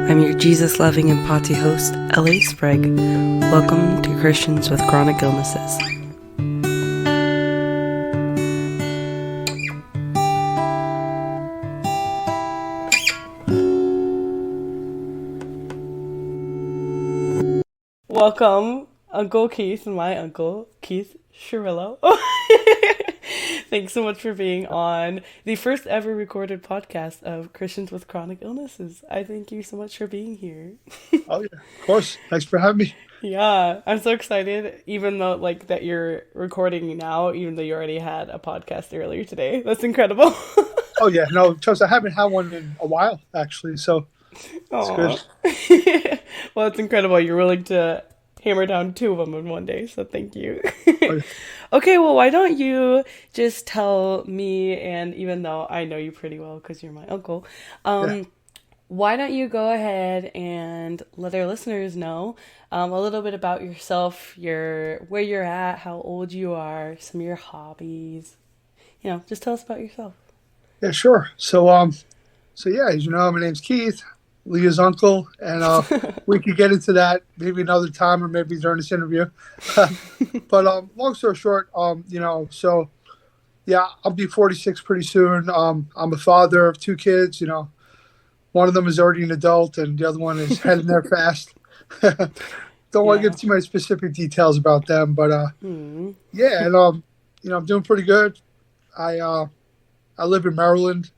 I'm your Jesus-loving and potty host, L.A. Sprague. Welcome to Christians with Chronic Illnesses. Welcome, Uncle Keith and my uncle, Keith Sciarillo. Thanks so much for being on the first ever recorded podcast of Christians with Chronic Illnesses. I thank you so much for being here. Oh yeah, of course. Thanks for having me. Yeah, I'm so excited, even though that you're recording now, even though you already had a podcast earlier today. That's incredible. Oh yeah, no, trust I haven't had one in a while actually, so it's Aw. good. Well, it's incredible. You're willing to hammer down two of them in one day, so thank you. Oh, yeah. Okay, well, why don't you just tell me, and even though I know you pretty well because you're my uncle, Yeah. why don't you go ahead and let our listeners know a little bit about yourself, where you're at, how old you are, some of your hobbies. Just tell us about yourself. Yeah, sure. So yeah, as you know, my name's Keith, Leah's uncle, and we could get into that maybe another time or maybe during this interview. But long story short, so yeah, I'll be 46 pretty soon. I'm a father of two kids. One of them is already an adult, and the other one is heading there fast. Don't want to Yeah. give too many specific details about them, but yeah, and I'm doing pretty good. I live in Maryland.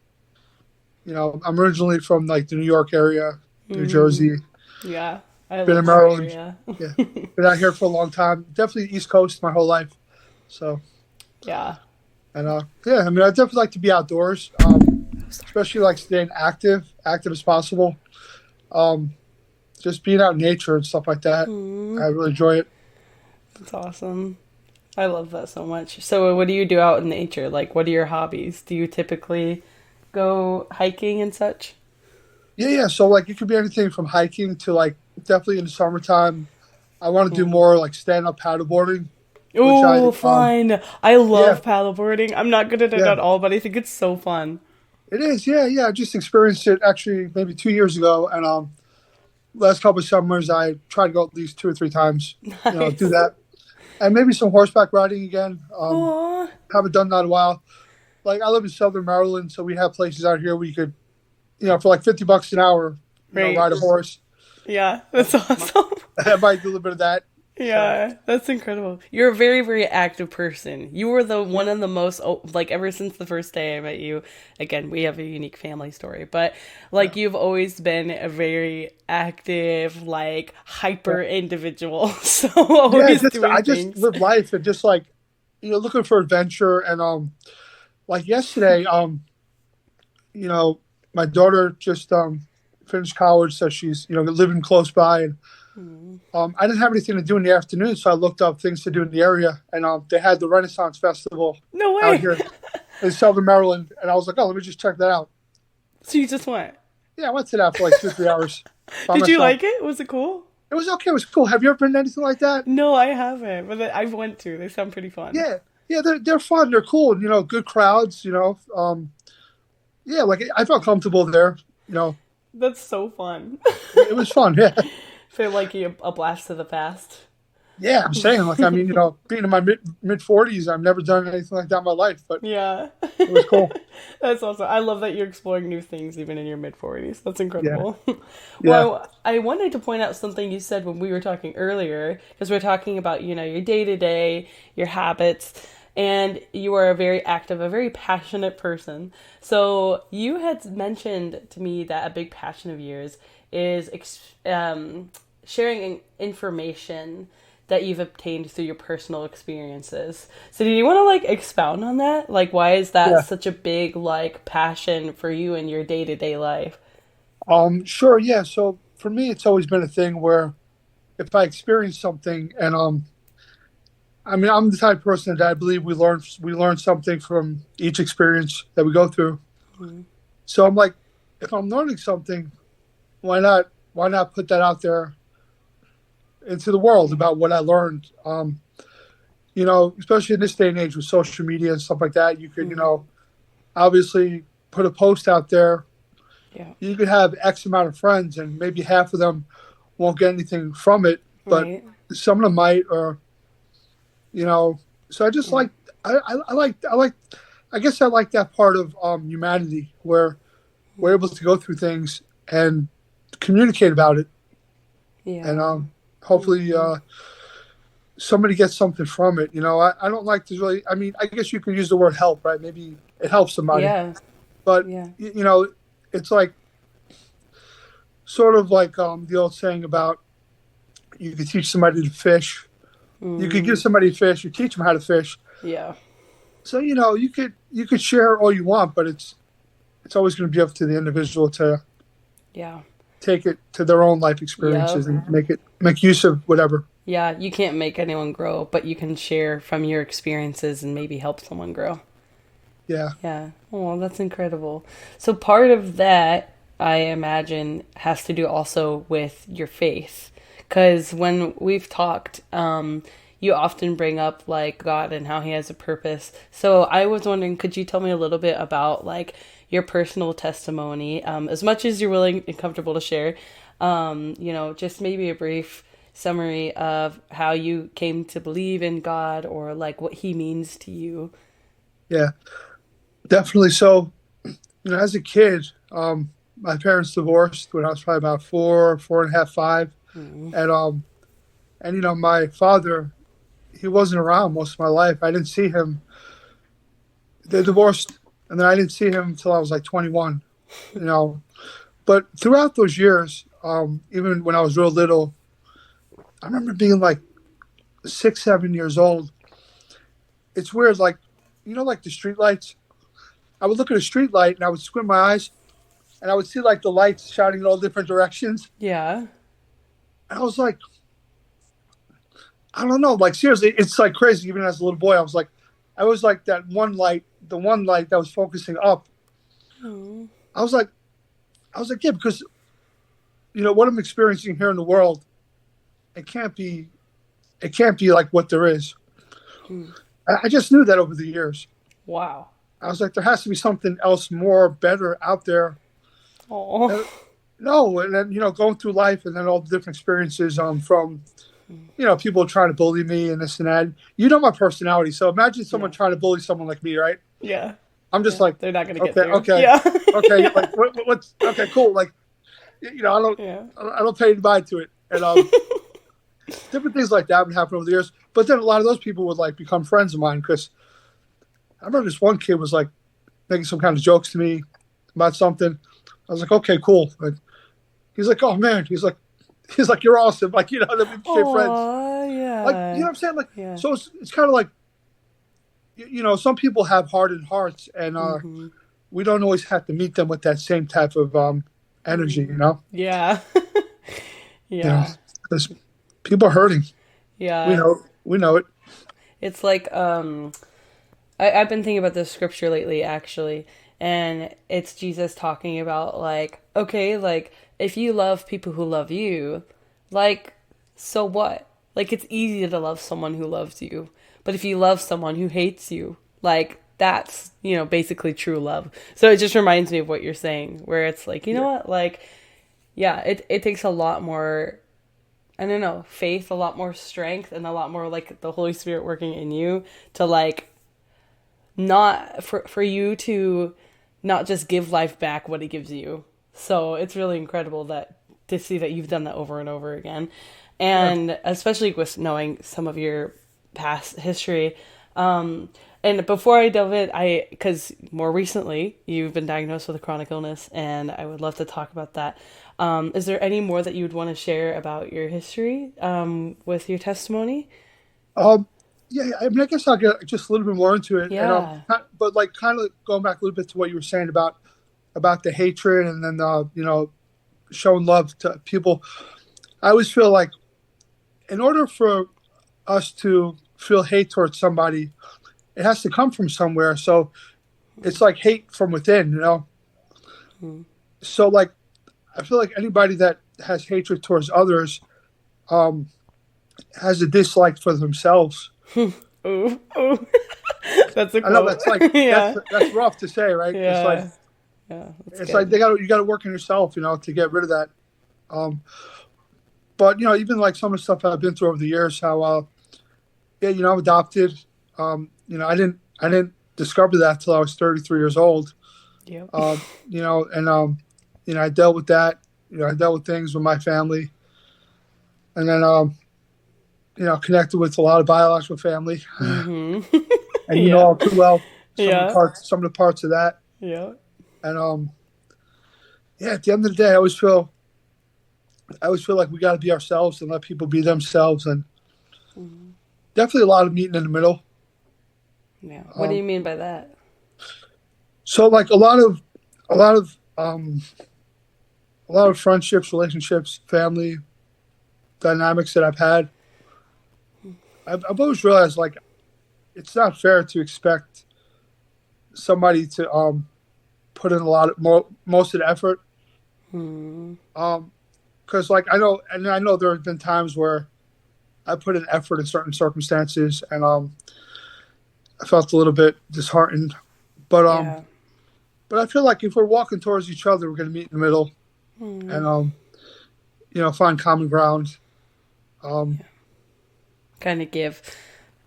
I'm originally from like the New York area, New Jersey. Yeah, I Been love in that Maryland. area. Yeah, been out here for a long time. Definitely East Coast my whole life. So, Yeah. and yeah, I definitely like to be outdoors, especially like staying active as possible. Just being out in nature and stuff like that. I really enjoy it. That's awesome. I love that so much. So what do you do out in nature? Like, what are your hobbies? Do you typically go hiking and such? Yeah. So like it could be anything from hiking to like definitely in the summertime. I want to do more like stand up paddleboarding, which Oh, fun. I yeah love paddleboarding. I'm not good at it yeah at all, but I think it's so fun. it is yeah. I just experienced it actually maybe 2 years ago, and last couple of summers I tried to go at least two or three times. Do Nice. that, and maybe some horseback riding again. Aw. Haven't done that in a while. Like I live in Southern Maryland, so we have places out here where you could, for like $50 an hour, Right. ride a horse. Yeah, that's awesome. I might do a little bit of that. So Yeah, that's incredible. You're a very, very active person. You were the one of the most, ever since the first day I met you. Again, we have a unique family story, but yeah, you've always been a very active, yeah. hyper individual. So Yeah, always I doing just things. live life and just like, looking for adventure. And like yesterday, you know, my daughter just finished college, so she's living close by, and Mm. I didn't have anything to do in the afternoon, so I looked up things to do in the area, and they had the Renaissance Festival No out way. here in Southern Maryland, and I was like, oh, let me just check that out. So you just went. Yeah, I went to that for like 2 or 3 hours by Did you myself. like it? Was it cool? It was okay. It was cool. Have you ever been to anything like that? No, I haven't, but I've went to. They sound pretty fun. Yeah, yeah, they're fun. They're cool. Good crowds. Yeah, like I felt comfortable there. You know, That's so fun. it was fun. Yeah, Feel like you a blast to the past. yeah. I'm saying, like, being in my mid 40s, I've never done anything like that in my life, but Yeah. it was cool. That's awesome. I love that you're exploring new things even in your mid 40s. That's Yeah, incredible. yeah, Well, I wanted to point out something you said when we were talking earlier, because we're talking about, your day to day, your habits, and you are a very active, a very passionate person. So you had mentioned to me that a big passion of yours is sharing information that you've obtained through your personal experiences. So do you want to expound on that? Why is that yeah. such a big passion for you in your day-to-day life? Sure. Yeah. So for me, it's always been a thing where if I experience something, and I'm the type of person that I believe we learn something from each experience that we go through. Mm-hmm. So I'm like, if I'm learning something, why not put that out there into the world about what I learned? Especially in this day and age with social media and stuff like that, you could, obviously put a post out there, Yeah. you could have X amount of friends, and maybe half of them won't get anything from it, but Right. some of them might, or you know. So I just Yeah. like I guess I like that part of humanity where we're able to go through things and communicate about it, and Yeah. hopefully Mm. somebody gets something from it. I don't like to really. I mean, I guess you could use the word help, right? Maybe it helps somebody, Yeah. but Yeah. it's like sort of like the old saying about you could teach somebody to fish. You could give Mm. somebody a fish. You teach them how to fish. Yeah. So you could share all you want, but it's always going to be up to the individual to Yeah. take it to their own life experiences Yep. and make use of whatever. Yeah, you can't make anyone grow, but you can share from your experiences and maybe help someone grow. Yeah. Yeah. Oh, that's incredible. So part of that, I imagine, has to do also with your faith. Because when we've talked, you often bring up like God and how He has a purpose. So I was wondering, could you tell me a little bit about like your personal testimony, as much as you're willing and comfortable to share? Just maybe a brief summary of how you came to believe in God or like what He means to you. Yeah. Definitely. So as a kid, my parents divorced when I was probably about 4.5, 5, Mm. and my father, he wasn't around most of my life. I didn't see him. They divorced, and then I didn't see him until I was like 21. You know, but throughout those years, even when I was real little, I remember being like 6, 7 years old. It's weird, like like the street lights. I would look at a street light and I would squint my eyes and I would see like the lights shining in all different directions. Yeah. And I was like, I don't know, like seriously, it's like crazy. Even as a little boy, I was like that one light, the one light that was focusing up. Mm. I was like, yeah, because what I'm experiencing here in the world, it can't be, like what there is. Mm. I just knew that over the years. Wow. I was like, there has to be something else more better out there. Oh. Uh, no, and then going through life, and then all the different experiences from people trying to bully me and this and that. My personality, so imagine someone Yeah. trying to bully someone like me, right? Yeah. I'm just Yeah. like, They're not gonna get okay, through. okay, Yeah. okay, Yeah. like what's okay, cool. Like, I don't, Yeah. I don't pay any mind to it, and different things like that would happen over the years. But then a lot of those people would like become friends of mine because I remember this one kid was like making some kind of jokes to me about something. I was like, okay, cool. Like, he's like, oh man, he's like, you're awesome. Like, then we became friends. Oh, Like, you know yeah. what I'm saying? Like, Yeah. so it's kind of like, some people have hardened hearts, and Mm-hmm. we don't always have to meet them with that same type of energy, Mm. Yeah. you know, Yeah. because people are hurting. We Yeah. know, we know it. It's like I've been thinking about this scripture lately actually, and it's Jesus talking about like, okay, like if you love people who love you, like so what? Like it's easy to love someone who loves you. But if you love someone who hates you, like that's, basically true love. So it just reminds me of what you're saying, where it's like, you know Yeah, what? Like, yeah, it takes a lot more, I don't know, faith, a lot more strength, and a lot more like the Holy Spirit working in you to like not for you to not just give life back what it gives you. So it's really incredible that to see that you've done that over and over again. yeah. And especially with knowing some of your past history. And before I delve in, because more recently you've been diagnosed with a chronic illness, and I would love to talk about that. Is there any more that you would want to share about your history with your testimony? Um, yeah. I mean, I guess I'll get just a little bit more into it, and Yeah. but like kind of going back a little bit to what you were saying about the hatred, and then showing love to people. I always feel like in order for us to feel hate towards somebody, it has to come from somewhere. So it's like hate from within. Mm. So like I feel like anybody that has hatred towards others um, has a dislike for themselves. Ooh, ooh. That's a I know quote. that's like Yeah. that's rough to say, right? It's like Yeah. Yeah, that's It's like good. you got to work on yourself, to get rid of that. Um, but even like some of the stuff I've been through over the years, how yeah, I'm adopted. I didn't discover that till I was 33 years old. Yep. And I dealt with that. I dealt with things with my family, and then connected with a lot of biological family, Mm-hmm. and Yeah. all too well Yeah. some of the parts of that. Yeah. And yeah, at the end of the day, I always feel like we got to be ourselves and let people be themselves, and Mhm. definitely a lot of meeting in the middle. Yeah. What do Um, you mean by that? so like a lot of a lot of friendships, relationships, family dynamics that I've had. I've always realized like it's not fair to expect somebody to put in a lot of most of the effort. Hmm. Um, because like I know there have been times where I put in effort in certain circumstances, and I felt a little bit disheartened. But Yeah. but I feel like if we're walking towards each other, we're going to meet in the middle, Hmm. and find common ground. Um, Kind of give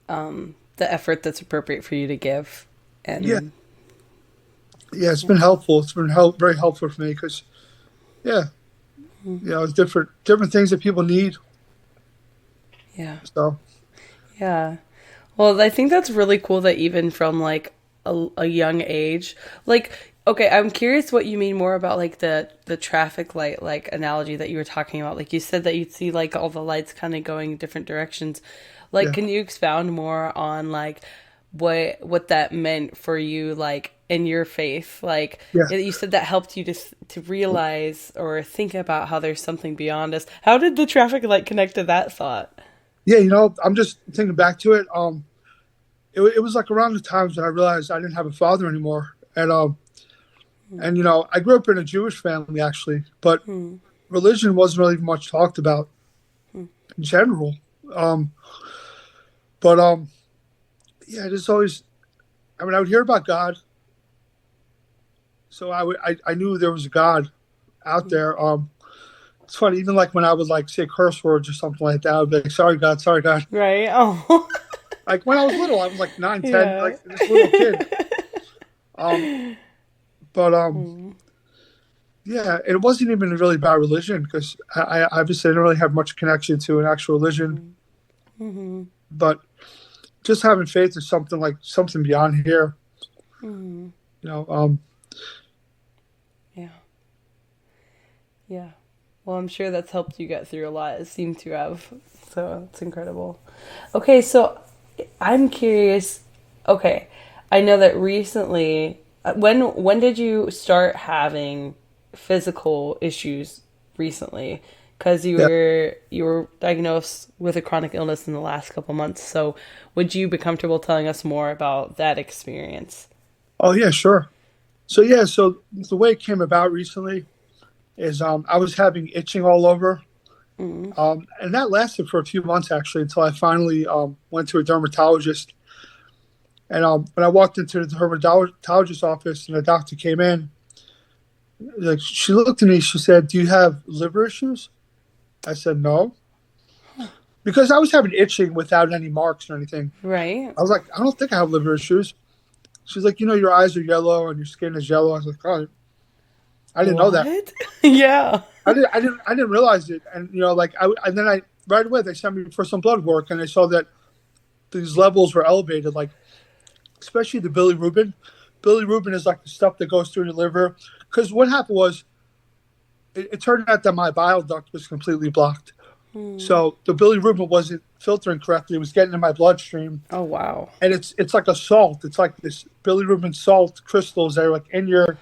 the effort that's appropriate for you to give. yeah, And yeah, it's yeah. been helpful. It's been very helpful for me because yeah, it's different things that people need. Yeah. So Yeah. Well, I think that's really cool that even from like a young age, like, okay, I'm curious what you mean more about like the traffic light like analogy that you were talking about. Like you said that you'd see like all the lights kind of going different directions. Like, yeah, can you expound more on like what that meant for you, like in your faith? Like yeah, you said that helped you to realize or think about how there's something beyond us. How did the traffic light connect to that thought? yeah. I'm just thinking back to it. It was like around the times when I realized I didn't have a father anymore, and I grew up in a Jewish family actually, but Hmm. religion wasn't really much talked about in general. Um, but yeah, just always. I mean, I would hear about God, so I knew there was a God out there. It's funny, even like when I would like say curse words or something like that, I would be like, "Sorry, God, sorry, God." Right? Oh. Like when I was little, I was like 9, 10, Yeah. like this little kid. Um, but Mm, yeah, it wasn't even really about religion because I obviously didn't really have much connection to an actual religion, mm, mm-hmm, but just having faith in something like something beyond here, mm-hmm. you know. Yeah. Yeah. Well, I'm sure that's helped you get through a lot. It seemed to have. So it's incredible. Okay, so I'm curious. Okay, I know that recently. When did you start having physical issues recently? Because Yeah. you were diagnosed with a chronic illness in the last couple months. So would you be comfortable telling us more about that experience? Oh yeah, sure. So yeah, so the way it came about recently is I was having itching all over, Mm, and that lasted for a few months actually until I finally went to a dermatologist. And when I walked into the dermatologist's office and the doctor came in, like she looked at me, she said, "Do you have liver issues?" I said, "No," because I was having itching without any marks or anything. right. I was like, "I don't think I have liver issues." She's like, "Your eyes are yellow and your skin is yellow." I was like, "Oh, I didn't know that. What? Yeah. I didn't realize it." And like and then I right away they sent me for some blood work, and they saw that these levels were elevated, like especially the bilirubin. Bilirubin is like the stuff that goes through the liver. Because what happened was, it turned out that my bile duct was completely blocked. Hmm. So the bilirubin wasn't filtering correctly. It was getting in my bloodstream, Oh wow. and it's like a salt. It's like this bilirubin salt crystals that are like in your,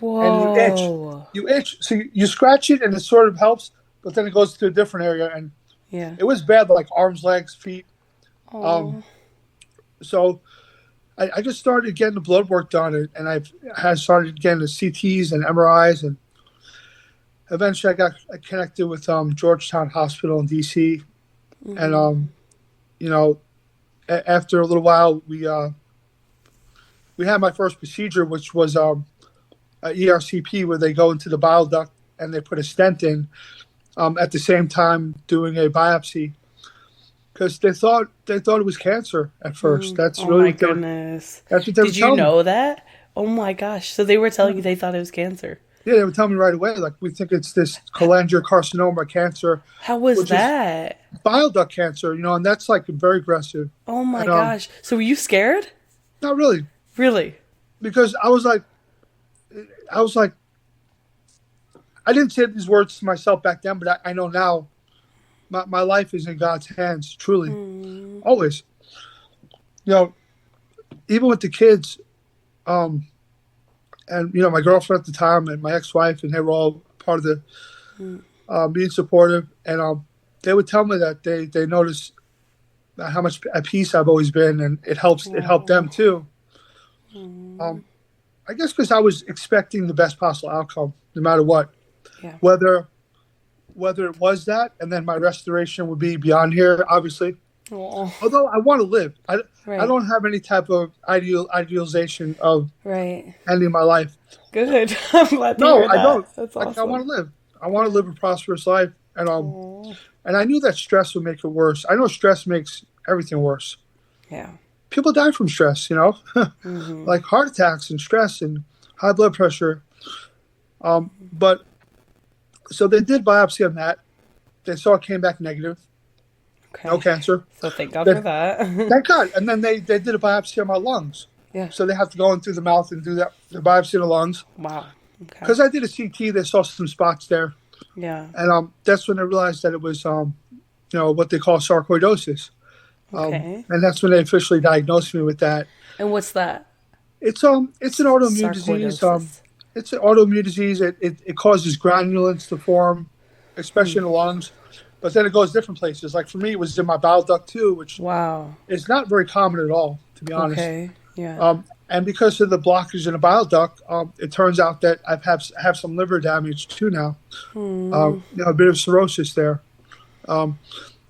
and you itch. Whoa. You itch. So you scratch it, and it sort of helps, but then it goes to a different area, and Yeah. it was bad, like arms, legs, feet. Um, Oh. so I just started getting the blood work done, and I've had started getting the CTs and MRIs, and eventually I got connected with Georgetown Hospital in DC, and Mm-hmm. you know, after a little while, we had my first procedure, which was ERCP, where they go into the bile duct and they put a stent in, at the same time doing a biopsy, because they thought it was cancer at first. That's Oh really my what they were. goodness. That's what they were Did you telling me. know that? Oh my gosh. So they were telling you they thought it was cancer. Yeah, they were telling me right away. Like, we think it's this cholangiocarcinoma cancer, How was which is that? bile duct cancer, and that's like very aggressive. Oh my And gosh. So were you scared? not really, Really? because I was like, I didn't say these words to myself back then, but I know now. My life is in God's hands, truly, always. You know, even with the kids, um, and my girlfriend at the time and my ex-wife, and they were all part of the being supportive, and they would tell me that they notice how much at peace I've always been, and it helped them too. I guess because I was expecting the best possible outcome, no matter what, Yeah. whether it was that, and then my restoration would be beyond here, obviously. Oh, Although I want to live, I right. don't have any type of idealization of Right. ending my life. Good. I'm glad to No, hear I don't. that. That's Like, I want awesome. to live. I want to live a prosperous life, Oh, and I knew that stress would make it worse. I know stress makes everything worse. yeah. People die from stress, Mm-hmm. like heart attacks and stress and high blood pressure. But so they did biopsy on that. They saw it came back negative, no Okay. cancer. So thank God They, for that. thank God. And then they did a biopsy on my lungs. Yeah. So they have to go in through the mouth and do the biopsy of the lungs. Wow. Okay. Because I did a CT, they saw some spots there, Yeah. and that's when they realized that it was what they call sarcoidosis. Okay. And that's when they officially diagnosed me with that. And what's that? It's an autoimmune disease. Sarcoidosis. It's an autoimmune disease. It causes granulins to form, especially in the lungs. But then it goes different places. Like, for me, it was in my bile duct too, which Wow. is not very common at all, to be honest. Okay. Yeah. And because of the blockage in the bile duct, it turns out that have some liver damage too now. A bit of cirrhosis there.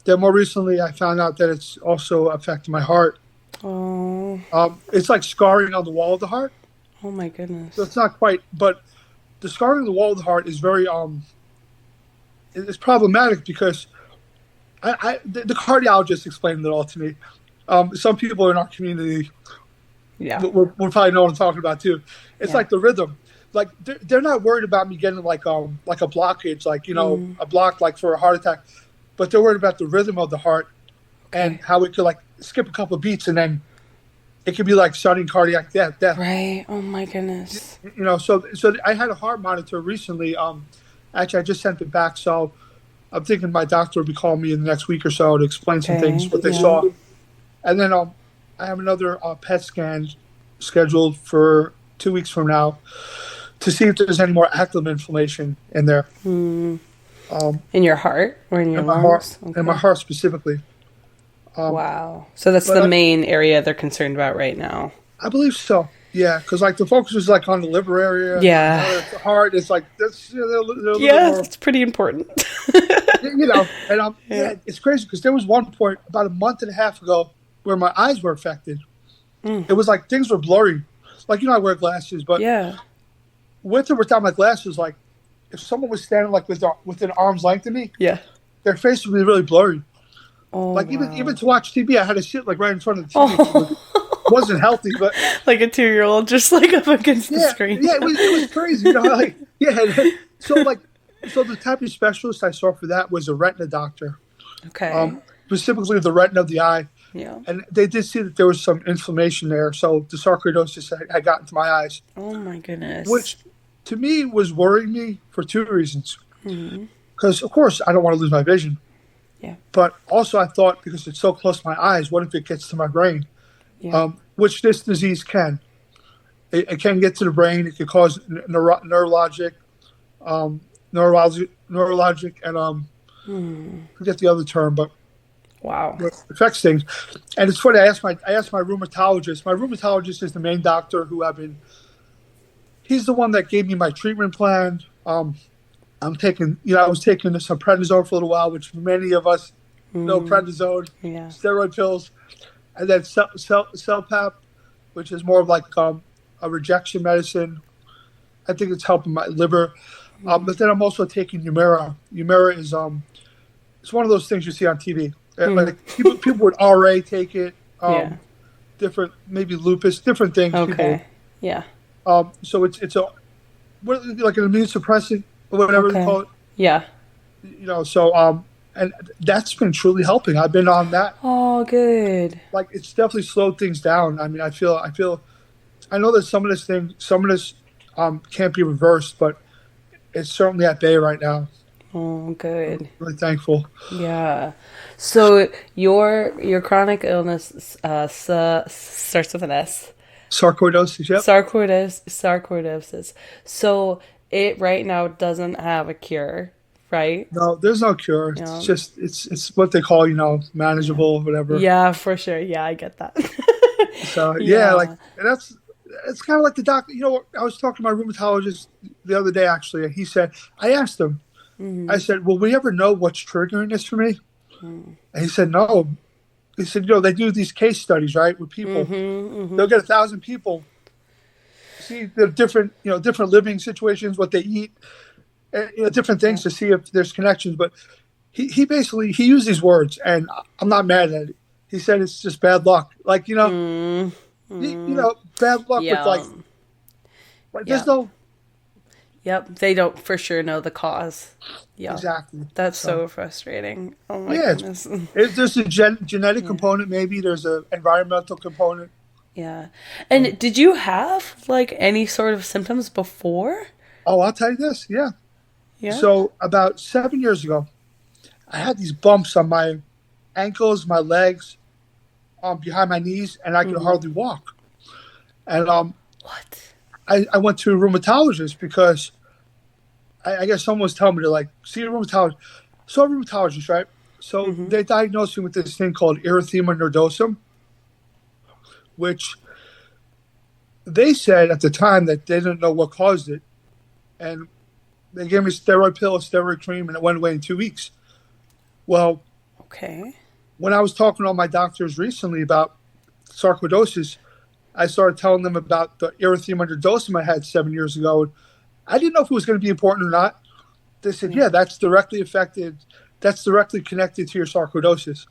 Then more recently, I found out that it's also affecting my heart. Oh. It's like scarring on the wall of the heart. Oh my So goodness. it's not quite, but the scarring on the wall of the heart is very it's problematic, because the cardiologist explained it all to me. Some people in our community Yeah. will probably know what I'm talking about too. It's Yeah. like the rhythm. Like, they're not worried about me getting like a blockage, like, a block, like for a heart attack, but they're worried about the rhythm of the heart and Okay. how it could like skip a couple of beats, and then it could be like sudden cardiac death. Right. Oh my goodness. So I had a heart monitor recently. Actually, I just sent it back, so I'm thinking my doctor will be calling me in the next week or so to explain some things, Okay. what they Yeah. saw. And then I have another PET scan scheduled for 2 weeks from now to see if there's any more active inflammation in there, In your heart or in your in my heart, lungs? in my Okay. heart specifically. Wow. So that's But the main area they're concerned about right now. I believe so. Yeah, because like the focus was like on the liver area, and Yeah. now it's the heart. It's like that's they're a little bit Yeah, more, it's pretty important. And Yeah. it's crazy because there was one point about a month and a half ago where my eyes were affected. It was like things were blurry. Like, I wear glasses, but Yeah. with or without my glasses, like, if someone was standing like within arm's length of me, Yeah. their face would be really blurry. Oh Like, even wow. to watch TV, I had to sit like right in front of the TV. Oh, It wasn't healthy, but like a 2-year-old just like up against the yeah, screen. yeah, it was crazy. Like, yeah. So like, so the type of specialist I saw for that was a retina doctor, Okay. specifically the retina of the eye, Yeah. and they did see that there was some inflammation there. So the sarcoidosis had gotten to my eyes, Oh my goodness. which to me was worrying me for two reasons. Because of course I don't want to lose my vision, Yeah. but also I thought, because it's so close to my eyes, what if it gets to my brain? Yeah. Which this disease can. It can get to the brain. It can cause neurologic, and forget the other term, but Wow. it affects things. And it's funny. I asked my rheumatologist. My rheumatologist is the main doctor who he's the one that gave me my treatment plan. I'm taking, I was taking some prednisone for a little while, which many of us know prednisone, Yeah. steroid pills, and then CellPap, which is more of like a rejection medicine. I think it's helping my liver. Mm. But then I'm also taking Humira. Humira is it's one of those things you see on TV. Mm. Like people with RA take it. Yeah. Different maybe lupus, different things. People. Okay. Yeah. So it's a like an immune suppressant or whatever they Okay. call it. Yeah. So and that's been truly helping. I've been on that. Oh, good. Like it's definitely slowed things down. I mean, I know that some of this can't be reversed, but it's certainly at bay right now. Oh, I'm good. really thankful. Yeah. So your chronic illness starts with an S. Sarcoidosis, yep. Sarcoidosis. So it right now doesn't have a cure, right? No, there's no cure. It's Yeah. just it's what they call, Yeah. manageable, whatever. Yeah, for sure. Yeah, I get that. So yeah, like Yeah. and that's it's kind of like the doctor. I was talking to my rheumatologist the other day actually, and I asked him, I Mm-hmm. said, "Will we ever know what's triggering this for me?" And he said, "No." He said, they do these case studies, right, with people. Mm-hmm. Mm-hmm. They'll get 1,000 people, see the different, different living situations, what they eat, and, different Yeah. things to see if there's connections. But he basically he used these words, and I'm not mad at it. He said it's just bad luck, like Mm, mm, bad luck with yeah. like Yeah. there's no Yep. They don't for sure know the cause. Yeah. exactly. That's So so frustrating. Oh my yeah, goodness. there's a genetic Yeah. component, maybe there's a environmental component. Yeah. So, And did you have like any sort of symptoms before? oh, I'll tell you this, yeah. Yeah. So about 7 years ago, I had these bumps on my ankles, my legs, behind my knees, and I could Mm-hmm. hardly walk. And What? I went to a rheumatologist because I guess someone was telling me to like see a rheumatologist. So a rheumatologist, right? So Mm-hmm. they diagnosed me with this thing called erythema nodosum, which they said at the time that they didn't know what caused it, and they gave me a steroid pill, a steroid cream, and it went away in 2 weeks. Well, Okay. when I was talking to all my doctors recently about sarcoidosis, I started telling them about the erythema nodosum I had 7 years ago. And I didn't know if it was going to be important or not. They said, Yeah. yeah, that's directly affected. That's directly connected to your sarcoidosis.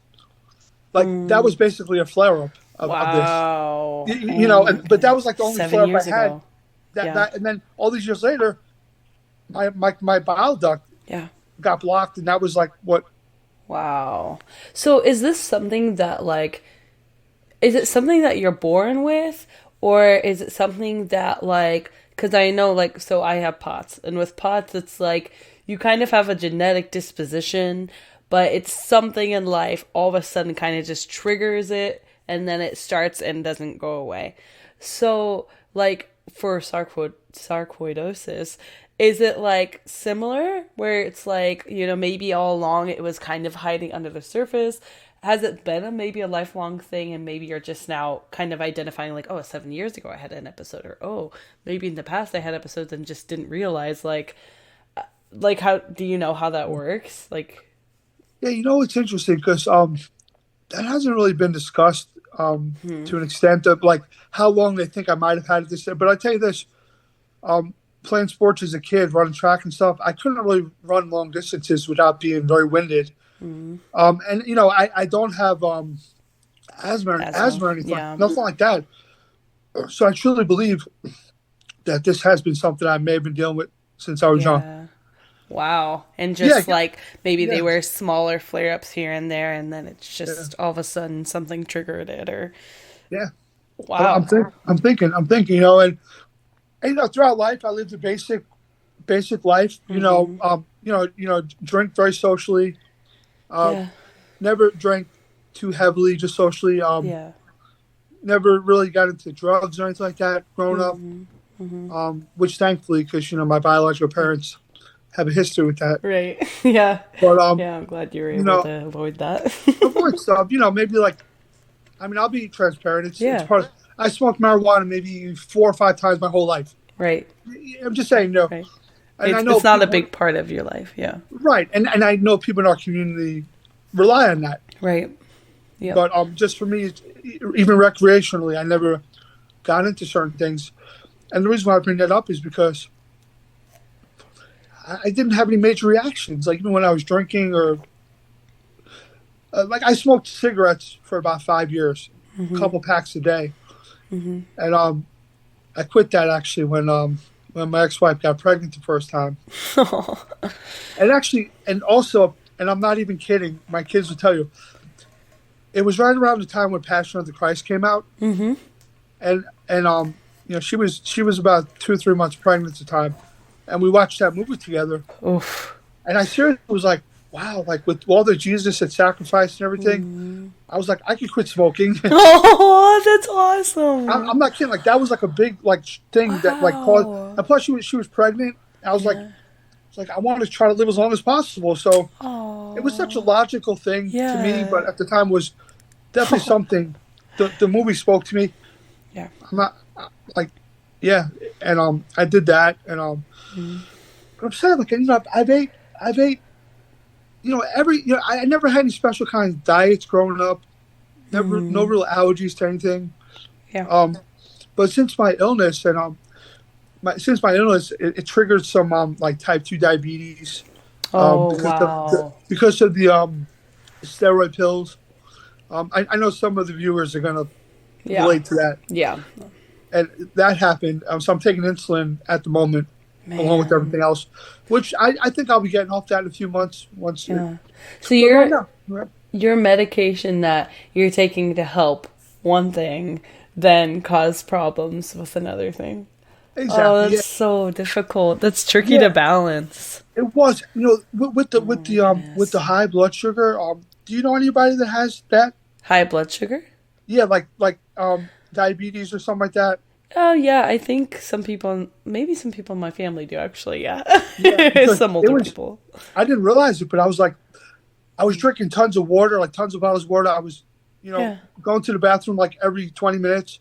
Like that Mm. was basically a flare up of this, Wow. Oh my but that goodness. was like the only Seven flare up years I had. ago. Yeah. And then all these years later, my bile duct Yeah. got blocked, and that was like what. Wow. So is this something that like is it something that you're born with or is it something that like cuz I know like so I have POTS and with POTS it's like you kind of have a genetic disposition but it's something in life all of a sudden kind of just triggers it and then it starts and doesn't go away. So like for sarcoidosis is it like similar where it's like, maybe all along it was kind of hiding under the surface? Has it been maybe a lifelong thing and maybe you're just now kind of identifying like, oh, 7 years ago I had an episode or oh, maybe in the past I had episodes and just didn't realize like how do you know how that works? Like Yeah, it's interesting because that hasn't really been discussed hmm, to an extent of like how long they think I might have had this. But I tell you this, um, playing sports as a kid, running track and stuff, I couldn't really run long distances without being very winded. hmm, And I don't have asthma. asthma or anything, Yeah. nothing like that. So I truly believe that this has been something I may have been dealing with since I was young. Yeah. Wow. And Yeah, just like maybe they yeah, were smaller flare ups here and there, and then it's yeah, just all of a sudden something triggered it, or yeah. wow. I'm thinking, and throughout life, I lived a basic life. Mm-hmm. Drink very socially. Uh, Yeah. never drank too heavily, just socially. Yeah. Never really got into drugs or anything like that growing up. Mm-hmm. Mm-hmm. Which thankfully, because my biological Yeah. parents have a history with that. Right. Yeah. But Yeah. I'm glad you were you able know, to avoid that. avoid stuff. Maybe like I mean, I'll be transparent. It's Yeah. part of. I smoked marijuana maybe 4 or 5 times my whole life. Right. I'm just saying, Right. and I know It's not a people big part of your life. Yeah. right, and I know people in our community rely on that. Right. Yep. But just for me, even recreationally, I never got into certain things. And the reason why I bring that up is because I didn't have any major reactions. Like even when I was drinking or like I smoked cigarettes for about 5 years, a Mm-hmm. couple packs a day, Mm-hmm. and I quit that actually when my ex-wife got pregnant the first time. And actually, and also, and I'm not even kidding, my kids will tell you, it was right around the time when Passion of the Christ came out, Mm-hmm. and she was about 2 or 3 months pregnant at the time, and we watched that movie together, Oof. and I seriously was like, wow, like with all that Jesus had sacrificed and everything, Mm. I was like, I could quit smoking. Oh, that's I'm awesome. not kidding. Like that was like a big like thing that like caused. Wow. And plus, she was pregnant. I was like, Yeah. it's like I wanted to try to live as long as possible. So it was such a Oh. logical thing to me, Yeah. but at the time was definitely something. The movie spoke to me. Yeah. I'm not like, yeah, and I did that, and Mm. but I'm saying like I've ate every I never had any special kind of diets growing up. Never no Mm. real allergies to anything. Yeah. Um, but since my illness and since my illness, it triggered some like type 2 diabetes Oh, because of wow. the steroid pills. I know some of the viewers are gonna Yeah. relate to that, Yeah. and that happened. So I'm taking insulin at the moment, along with Man. everything else, which I think I'll be getting off that in a few months. Yeah. So But right your now, right, your medication that you're taking to help one thing then cause problems with another thing. Oh, exactly, that's yeah, so difficult. That's tricky to yeah, balance. it was. With the Oh my with the goodness. high blood sugar. Do you know anybody that has that? High blood sugar? Yeah, like diabetes or something like that. Oh yeah, I think some people, maybe some people in my family do actually. Yeah, Yeah, because some it older was. people. I didn't realize it, but I was like, I was drinking tons of water, like tons of bottles of water. I was, Yeah. going to the bathroom like every 20 minutes.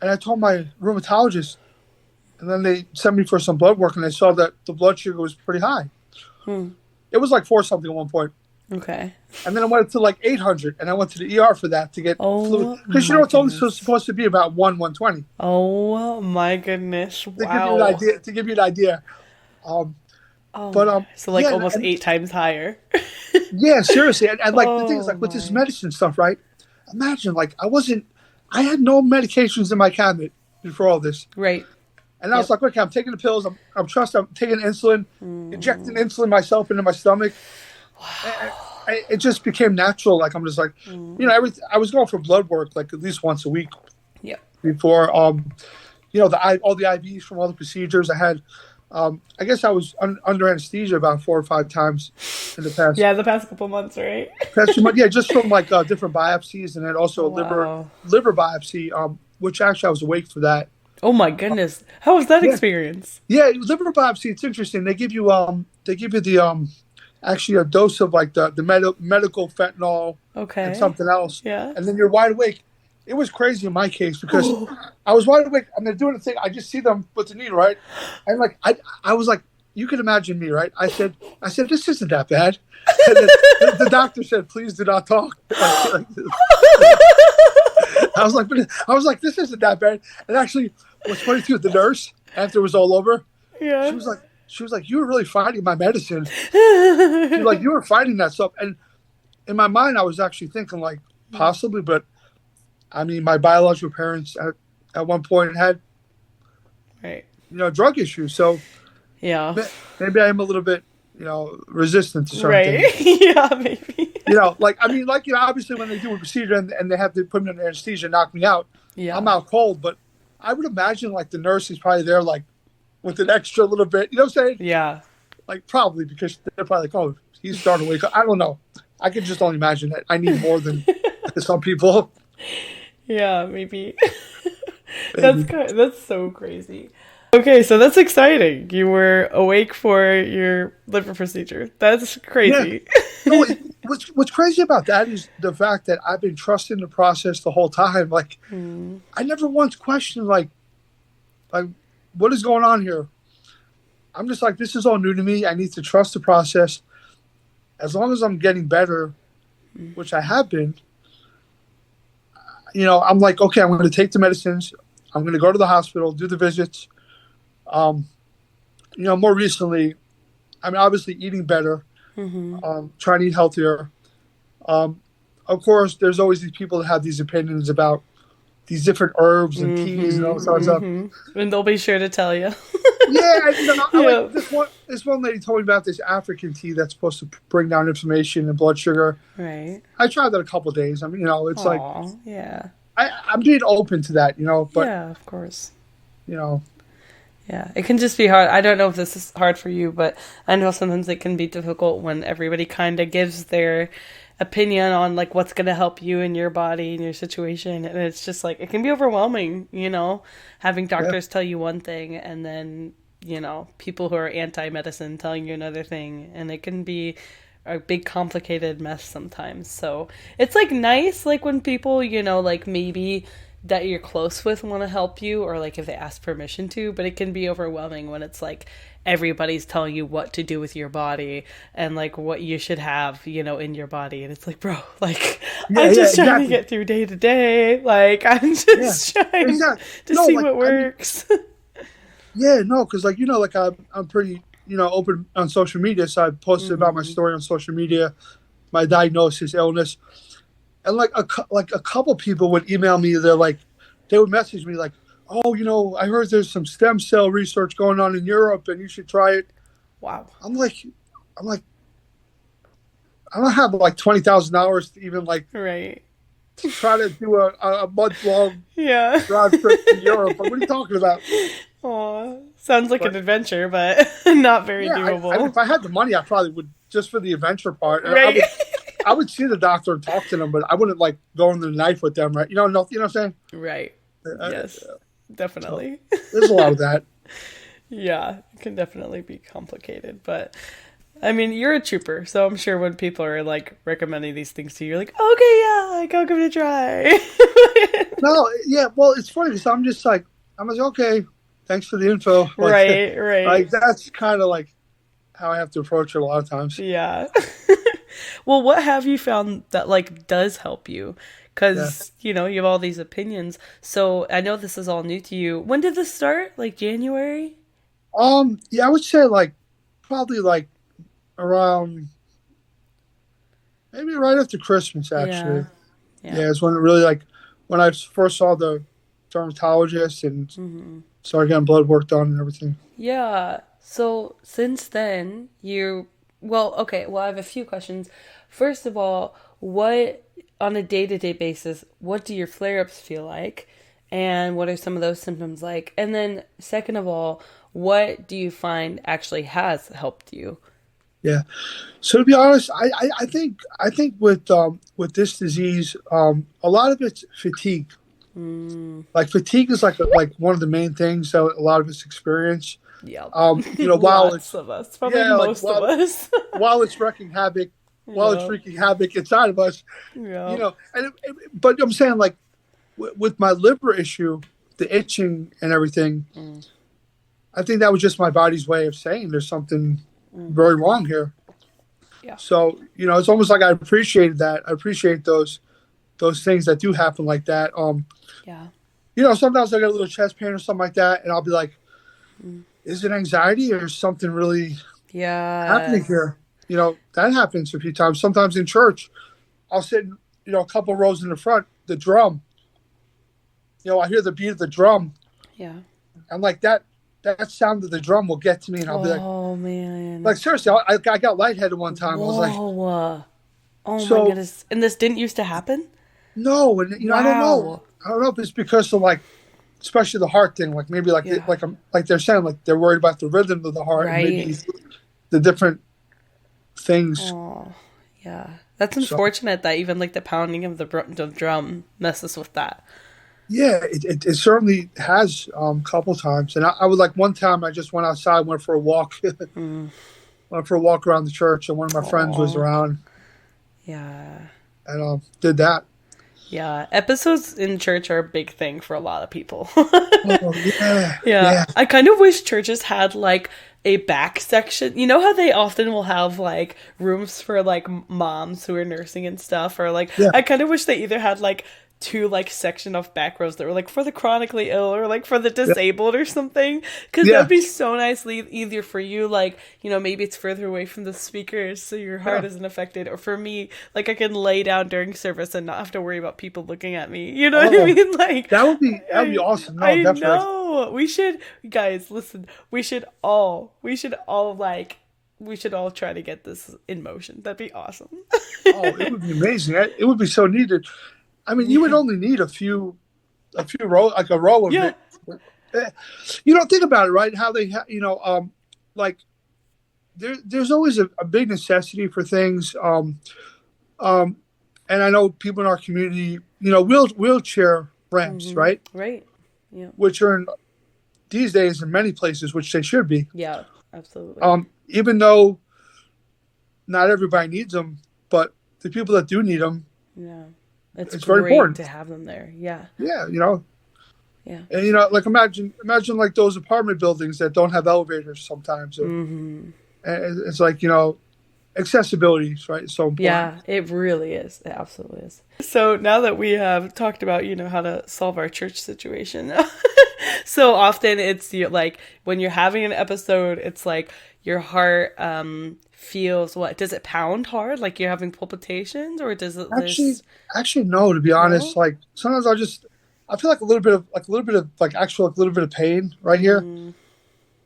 And I told my rheumatologist, and then they sent me for some blood work, and they saw that the blood sugar was pretty high. Hmm. It was like four something at one point. Okay. And then I went to like 800, and I went to the ER for that to get fluid. Oh Because my it's only goodness. supposed to be about 120 Oh my goodness. to give you an Wow. idea. To give you an idea. Um, Oh but my. So like yeah, almost and 8 times higher. yeah, seriously, and like the thing is Oh like with this my. medicine stuff, right? Imagine like I had no medications in my cabinet before all this, Right. and I was Yep. like, okay, I'm taking the pills, I'm taking insulin, injecting insulin myself into my stomach. It just became natural. Like I'm just like, I was going for blood work like at least once a week Yep. before, all the IVs from all the procedures I had. I guess I was under anesthesia about 4 or 5 times in the past Yeah, the past couple months, right? past few months. Yeah, just from like different biopsies, and then also Oh a liver wow. liver biopsy. Which actually I was awake for that. Oh my goodness. How was that Yeah, experience? yeah, liver biopsy. It's interesting. They give you the actually a dose of like the medical fentanyl and Okay. something else, Yeah. and then you're wide awake. It was crazy in my case because Oh. I was wide awake and they're doing the thing. I just see them put the needle right, and like I was like, you can imagine me, right? I said this isn't that bad, and then the doctor said, please do not talk. Like I was like, this isn't that bad. And actually, what's funny too, the nurse after it was all over, she Yeah. was like, you were really fighting my medicine. She's like, you were fighting that stuff. And in my mind, I was actually thinking like possibly, but I mean, my biological parents at one point had Right. drug issues, so Yeah. maybe I am a little bit resistant to certain Right. things. Yeah, maybe. Like I mean, like obviously when they do a procedure and they have to put me under anesthesia and knock me out, I'm Yeah. out cold. But I would imagine like the nurse is probably there like with an extra little bit. You know what I'm saying? Yeah. Like probably because they're probably like, oh, he's starting to wake up. I don't know. I could just only imagine that I need more than some people. Yeah, maybe. Maybe. That's so crazy. Okay, so that's exciting. You were awake for your liver procedure. That's Yeah. crazy. No, what's crazy about that is the fact that I've been trusting the process the whole time. Like Hmm. I never once questioned like what is going on here. I'm just like, this is all new to me. I need to trust the process. As long as I'm getting better, which I have been, I'm like, okay, I'm going to take the medicines. I'm going to go to the hospital, do the visits. Um, more recently, I mean, obviously eating better, trying to eat healthier. Of course, there's always these people that have these opinions about these different herbs and teas and all this other stuff. And they'll be sure to tell you. Yeah, I like Yeah. this one lady told me about this African tea that's supposed to bring down inflammation and blood sugar. Right. I tried that a couple of days. I mean, it's like Aw, yeah. I'm being open to that, but Yeah, of course. you know, Yeah, it can just be hard. I don't know if this is hard for you, but I know sometimes it can be difficult when everybody kind of gives their opinion on like what's going to help you in your body and your situation, and it's just like it can be overwhelming, having yeah, doctors tell you one thing and then, people who are anti-medicine telling you another thing, and it can be a big complicated mess sometimes. So, it's like nice like when people, like maybe that you're close with want to help you, or like if they ask permission to, but it can be overwhelming when it's like everybody's telling you what to do with your body and like what you should have, in your body. And it's like, bro, like yeah, I'm yeah, just trying to exactly. get through day to day. Like I'm Yeah, just trying exactly. to No, see like what I mean, works. yeah, no, because like I'm pretty open on social media, so I posted about my hmm story on social media, my diagnosis, illness, and like like a couple people would email me. They would message me like, oh, I heard there's some stem cell research going on in Europe, and you should try it. Wow. I'm like, I'm like, I don't have like $20,000 to even like Right. try to do a month long Yeah. round trip to Europe. But what are you talking about? Aw. Sounds like an But adventure, but not very yeah, I mean, doable. if I had the money, I probably would just for the adventure part. And Right. I would see the doctor and talk to them, but I wouldn't like go on the knife with them, right? No, you know what I'm saying? Right. Uh, Yes. so Definitely. there's a lot of that. Yeah, it can definitely be complicated, but I mean, you're a trooper, so I'm sure when people are like recommending these things to you, you're like, okay, yeah, like I'll give it a try. No, yeah, well, it's funny because I'm like, okay, thanks for the info. Like, Right, right. like that's kind of like how I have to approach it a lot of times. Yeah. Well, what have you found that like does help you? Yeah. Because, you have all these opinions. So I know this is all new to you. When did this start? Like January? Yeah, I would say like probably like around maybe right after Christmas, Yeah. actually. Yeah. Yeah, it's when it really like when I first saw the dermatologist and started getting blood work done and everything. Yeah. So since then, well, okay, well, I have a few questions. First of all, on a day-to-day basis, what do your flare-ups feel like? And what are some of those symptoms like? And then second of all, what do you find actually has helped you? Yeah. So to be honest, I think with this disease, a lot of it's fatigue. Mm, Like fatigue is like one of the main things that a lot of us experience. yep. While Lots it's of us. Probably yeah, like most of us. while it's wreaking havoc, while it's Yep. wreaking havoc inside of us, Yep. but I'm saying like with my liver issue, the itching and everything, Mm, I think that was just my body's way of saying there's something very wrong here. yeah. So it's almost like I appreciated that. I appreciate those things that do happen like that. Yeah. Sometimes I get a little chest pain or something like that, and I'll be like, Mm. is it anxiety or something really Yeah. happening here? That happens a few times. Sometimes in church, I'll sit, a couple rows in the front, the drum. I hear the beat of the drum. Yeah. I'm like that sound of the drum will get to me, and I'll be Oh man. like seriously, I got lightheaded one time. I was like, Whoa. Oh my so goodness. And this didn't used to happen? no, and I don't know. Wow. I don't know if it's because of like, especially the heart thing. Like maybe Yeah. like they're saying like they're worried about the rhythm of the heart and Right. maybe the different things. Oh, yeah. That's So unfortunate that even like the pounding of the drum messes with that. yeah, it certainly has a couple times. And I would like one time I just went outside, went for a walk, Mm. went for a walk around the church, and one of my friends was Oh, around yeah. and did that. Yeah. Episodes in church are a big thing for a lot of people. Oh yeah, Yeah. yeah, I kind of wish churches had like a back section. You know how they often will have like rooms for like moms who are nursing and stuff, or like yeah, I kind of wish they either had like two like section off back rows that were like for the chronically ill or like for the Yeah. disabled or something, because that Yeah. would be so nicely easier for you, like, maybe it's further away from the speakers so your heart Yeah. isn't affected, or for me, like, I can lay down during service and not have to worry about people looking at me, you know what I Oh, mean? Like, that would be i, awesome. No, I definitely. know we should, guys, listen, we should all try to get this in motion. That'd be awesome. Oh, it would be amazing. It would be so needed. I mean, you would Yeah. only need a few row, like a row of Yeah. it. Eh, You don't think about it, right? How they, like there's always a big necessity for things. Um, and I know people in our community, wheelchair ramps, Mm-hmm. right? Right. Yeah. Which are these days in many places, which they should be. Yeah. Absolutely. Even though not everybody needs them, but the people that do need them, Yeah. It's it's very great important. to have them there. Yeah. Yeah, Yeah. and like imagine like those apartment buildings that don't have elevators sometimes. Mm-hmm. And it's like accessibility, right? It's so important. Yeah, it really is. It absolutely is. So now that we have talked about, how to solve our church situation, so often it's like when you're having an episode, it's like your heart feels what? Does it pound hard? Like you're having palpitations, or does it Actually, this? actually, no. To be honest, No? like sometimes I feel like a little bit of like actual like a little bit of pain right here, Mm,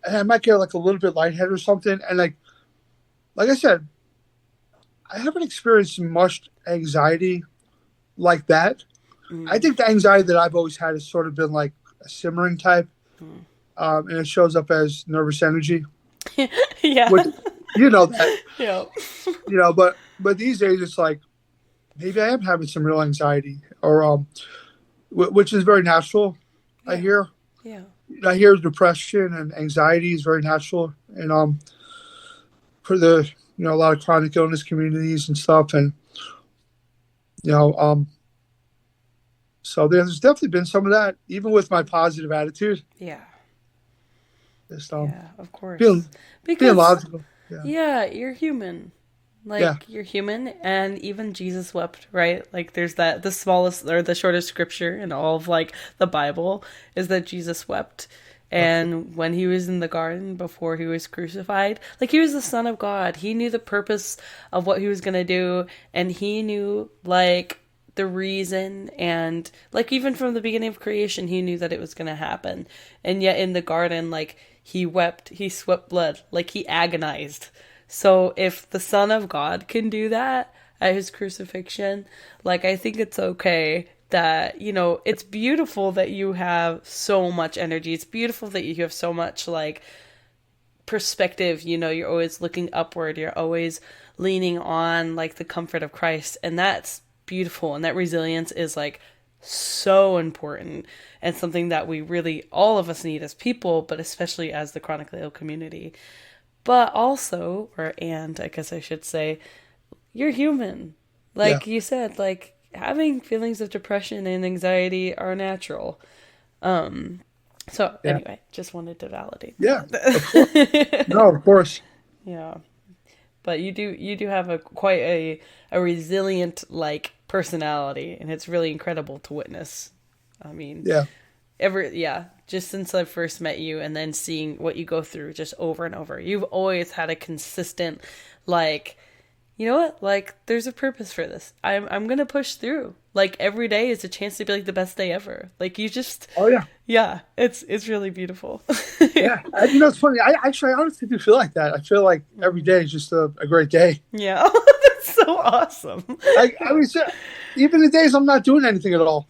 and I might get like a little bit lightheaded or something. And like I said, I haven't experienced much anxiety like that. I mm, think the anxiety that I've always had has sort of been like a simmering type, mm. and it shows up as nervous energy, Yeah. which you know that Yeah. but these days it's like maybe I am having some real anxiety, or which is very natural. I Yeah. hear Yeah. I hear depression and anxiety is very natural, and for the a lot of chronic illness communities and stuff, and you know so there's definitely been some of that, even with my positive attitude. Yeah. Just Yeah, of being course. being Because logical. Yeah, yeah, you're human. yeah, Like you're human, and even Jesus wept, right? Like there's that the smallest or the shortest scripture in all of like the Bible is that Jesus wept. okay. And when he was in the garden before he was crucified, like he was the son of God. He knew the purpose of what he was going to do, and he knew like the reason, and like even from the beginning of creation he knew that it was going to happen. And yet in the garden, like he wept, he sweat blood, like he agonized. So if the Son of God can do that at his crucifixion, like I think it's okay that, it's beautiful that you have so much energy. It's beautiful that you have so much like perspective, you're always looking upward, you're always leaning on like the comfort of Christ, and that's beautiful, and that resilience is like so important, and something that we really all of us need as people, but especially as the chronically ill community. But also, and I guess I should say, you're human. Yeah, Like you said, like having feelings of depression and anxiety are natural. So yeah, anyway, just wanted to validate yeah. Of course. that. No, of course. Yeah. But you do have a quite a resilient like personality, and it's really incredible to witness. I mean, Yeah, just since I first met you and then seeing what you go through just over and over. You've always had a consistent like, you know what? Like there's a purpose for this. I'm going to push through. Like every day is a chance to be like the best day ever. Like you just oh yeah, yeah, it's really beautiful. yeah. It's funny. I honestly do feel like that. I feel like every day is just a great day. Yeah. That's so awesome. I mean, even the days I'm not doing anything at all,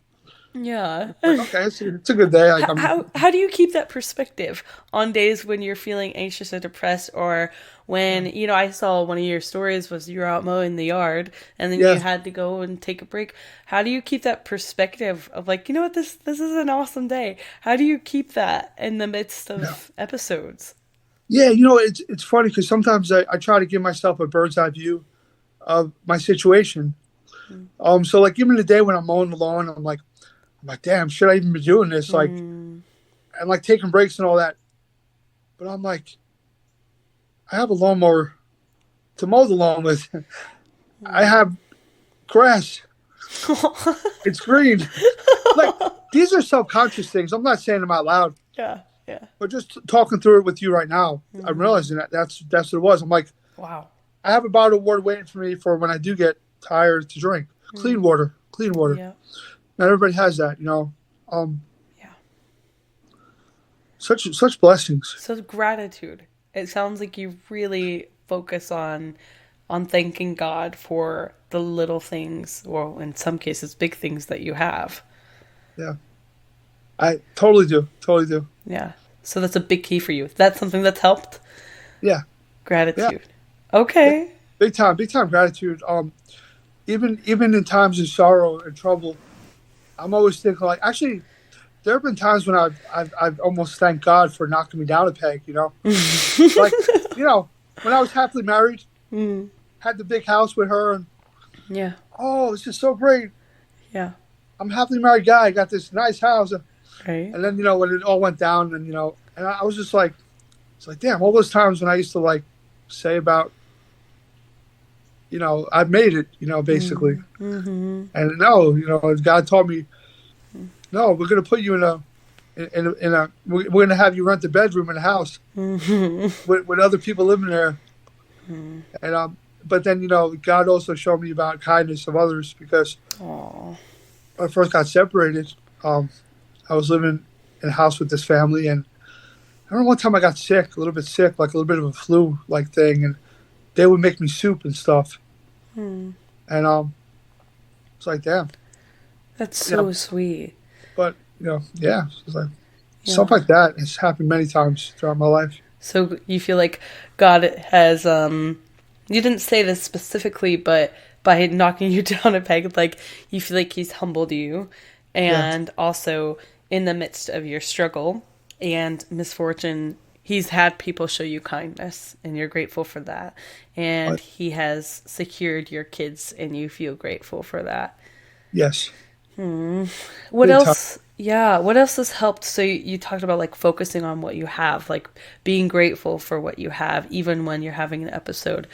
Yeah. like okay, it's a good day. Like How do you keep that perspective on days when you're feeling anxious or depressed, or when I saw one of your stories was you were out mowing the yard and then you yeah, had to go and take a break? How do you keep that perspective of like, you know what, this is an awesome day? How do you keep that in the midst yeah. of episodes? Yeah, it's funny because sometimes I try to give myself a bird's eye view of my situation. So like even the day when I'm mowing the lawn, I'm like, damn, should I even be doing this? Like, Mm, and like taking breaks and all that. But I'm like, I have a lawnmower to mow the lawn with. I mm, have grass It's green. Like, these are subconscious things. I'm not saying them out loud, Yeah, yeah. but just talking through it with you right now, I'm Hmm. realizing that that's what it was. I'm like, Wow. I have a bottle of water waiting for me for when I do get tired to drink. Clean Hmm. water, clean water. Yeah, Not everybody has that, you know. Um, yeah. such blessings. So gratitude. It sounds like you really focus on thanking God for the little things, or in some cases, big things that you have. Yeah, I totally do, totally do. Yeah. So that's a big key for you. That's something that's helped. Yeah, yeah, Gratitude. yeah. Okay. Big time gratitude. Even in times of sorrow and trouble, I'm always thinking like, actually, there have been times when I've almost thanked God for knocking me down a peg. You know, like, when I was happily married, Mm. had the big house with her, and Yeah. oh, it's just so great. Yeah. I'm a happily married guy. I got this nice house, Right. and then when it all went down, and I was just like, it's like, damn, all those times when I used to like say about, I've made it, basically. Mm. Mm-hmm. And no, God told me, no, we're going to put you we're going to have you rent a bedroom in a house Mm-hmm. with other people living there. And, but then, God also showed me about kindness of others because Oh. when I first got separated, um, I was living in a house with this family. And I remember one time I got sick, a little bit sick, like a little bit of a flu like thing. And they would make me soup and stuff. Mm. And it's like, damn, That's you know, so sweet. but, yeah, it's like, stuff Yeah. like that has happened many times throughout my life. So you feel like God has you didn't say this specifically, but by knocking you down a peg, like you feel like he's humbled you, Yeah. and also in the midst of your struggle and misfortune, he's had people show you kindness and you're grateful for that. And But he has secured your kids and you feel grateful for that. yes, What big time. else? Yeah, what else has helped? So you talked about like focusing on what you have, like being grateful for what you have, even when you're having an episode.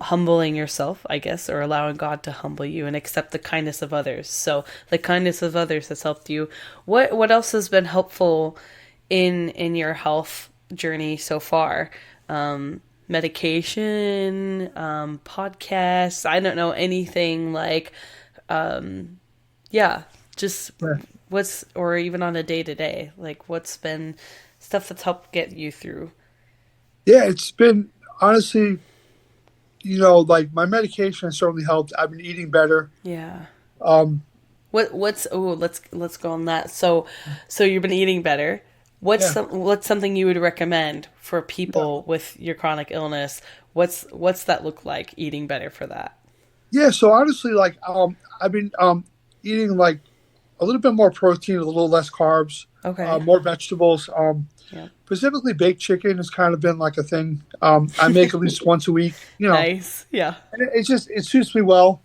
Humbling yourself, I guess, or allowing God to humble you and accept the kindness of others. So the kindness of others has helped you. What else has been helpful in your health journey so far? Medication, podcasts, I don't know, anything like yeah, just Yeah. what's, or even on a day to day, like what's been stuff that's helped get you through. Yeah, it's been honestly, like my medication has certainly helped. I've been eating better. Yeah. Um, What's oh let's go on that. So you've been eating better. yeah, What's something you would recommend for yeah, people with your chronic illness? What's that look like, eating better for that? yeah. So honestly, like, I've been eating like a little bit more protein, a little less carbs, Okay. more vegetables. Yeah. Specifically, baked chicken has kind of been like a thing. I make at least once a week. Nice. Yeah. And it suits me well.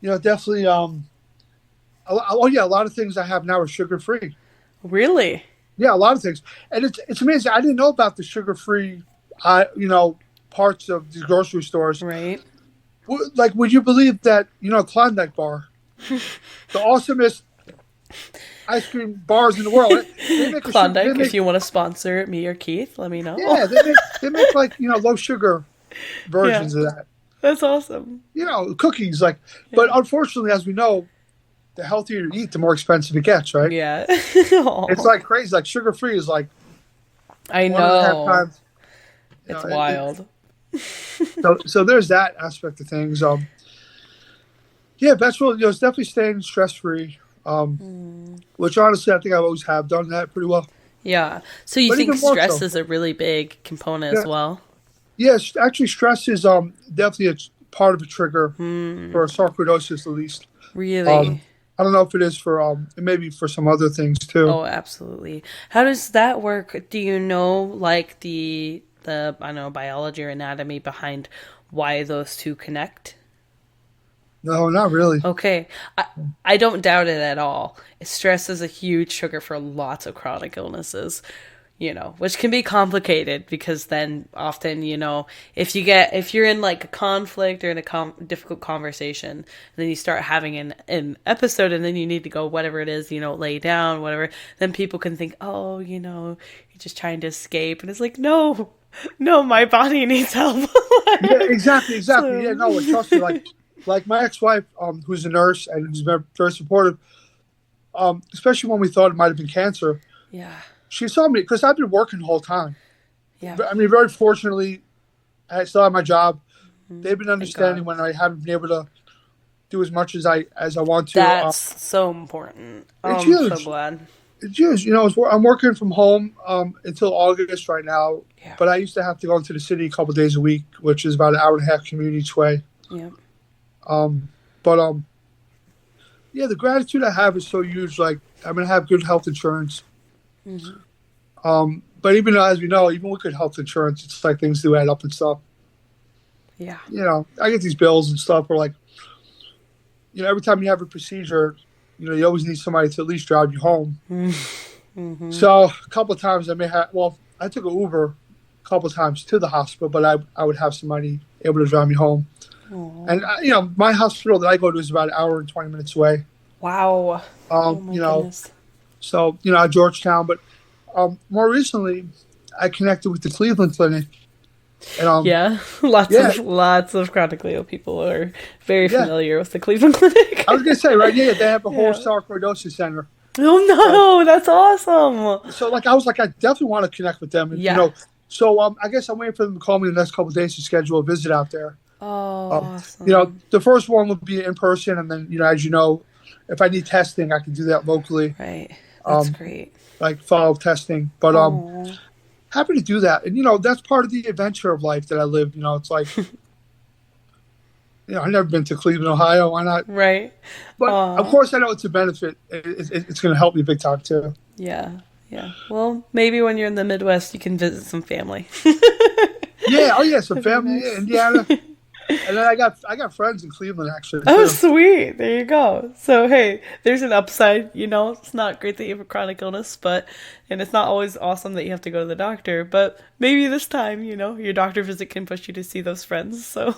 Definitely. Oh yeah, a lot of things I have now are sugar free. Really? Yeah, a lot of things, and it's amazing. I didn't know about the sugar free, parts of the grocery stores. Right. Like, would you believe that Klondike bar, the awesomest ice cream bars in the world? They make a sugar. They Klondike, if make you want to sponsor me or Keith, let me know. Yeah, they make like low sugar Yeah. versions of that. That's awesome. Cookies like, but Yeah. unfortunately, as we know, the healthier you eat, the more expensive it gets. Right? Yeah. It's Aw. like crazy. Like sugar free is like I one and a half know. times. It's It, wild. so there's that aspect of things. Yeah, vegetable. It's definitely staying stress free. Which honestly, I think I always have done that pretty well. Yeah. So you But think even more stress so. is a really big component as Yeah. well? Yes, actually, stress is definitely a part of a trigger for sarcoidosis, at least. Um, Really? I don't know if it is for maybe for some other things too. Oh, absolutely. How does that work? Do you know like the I don't know, biology or anatomy behind why those two connect? No, not really. Okay. I don't doubt it at all. Stress is a huge trigger for lots of chronic illnesses. which can be complicated because then often, if you're in like a conflict or in a difficult conversation, and then you start having an episode and then you need to go, whatever it is, lay down, whatever, then people can think, oh, you're just trying to escape. And it's like, no, my body needs help. Yeah, exactly. So. Yeah, no, trust me. Like my ex-wife, who's a nurse and who's very, very supportive, especially when we thought it might have been cancer. Yeah. She saw me because I've been working the whole time. Yeah. I mean, very fortunately, I still have my job. Mm-hmm. They've been understanding when I haven't been able to do as much as I want to. That's so important. It's I'm huge. so glad. It's huge. I'm working from home until August right now. Yeah. But I used to have to go into the city a couple of days a week, which is about an hour and a half commute each way. Yeah. Yeah, the gratitude I have is so huge. Like, I'm going to have good health insurance. Mm-hmm. But even though, as we know, even with good health insurance, it's like things do add up and stuff. Yeah. I get these bills and stuff where, like, every time you have a procedure, you always need somebody to at least drive you home. Mm-hmm. So a couple of times I took an Uber a couple of times to the hospital, but I would have somebody able to drive me home. Aww. And, my hospital that I go to is about an hour and 20 minutes away. Wow. Goodness. So, at Georgetown. But more recently, I connected with the Cleveland Clinic. And, yeah, lots of chronically ill people are very familiar with the Cleveland Clinic. I was going to say, right, they have a whole sarcoidosis center. Oh, no, that's awesome. So, I was like, I definitely want to connect with them. And, so I guess I'm waiting for them to call me in the next couple of days to schedule a visit out there. Oh, awesome. The first one would be in person, and then, as you know, if I need testing, I can do that locally. Right. That's great. Like follow-up testing. But happy to do that. And, that's part of the adventure of life that I live. It's like, I've never been to Cleveland, Ohio. Why not? Right. But, of course, I know it's a benefit. It's going to help me big time, too. Yeah. Yeah. Well, maybe when you're in the Midwest, you can visit some family. Yeah. Oh, yeah. Some family in Indiana. And then I got friends in Cleveland, actually. Oh, sweet. There you go. So, hey, there's an upside. It's not great that you have a chronic illness, and it's not always awesome that you have to go to the doctor, but maybe this time, your doctor visit can push you to see those friends. So,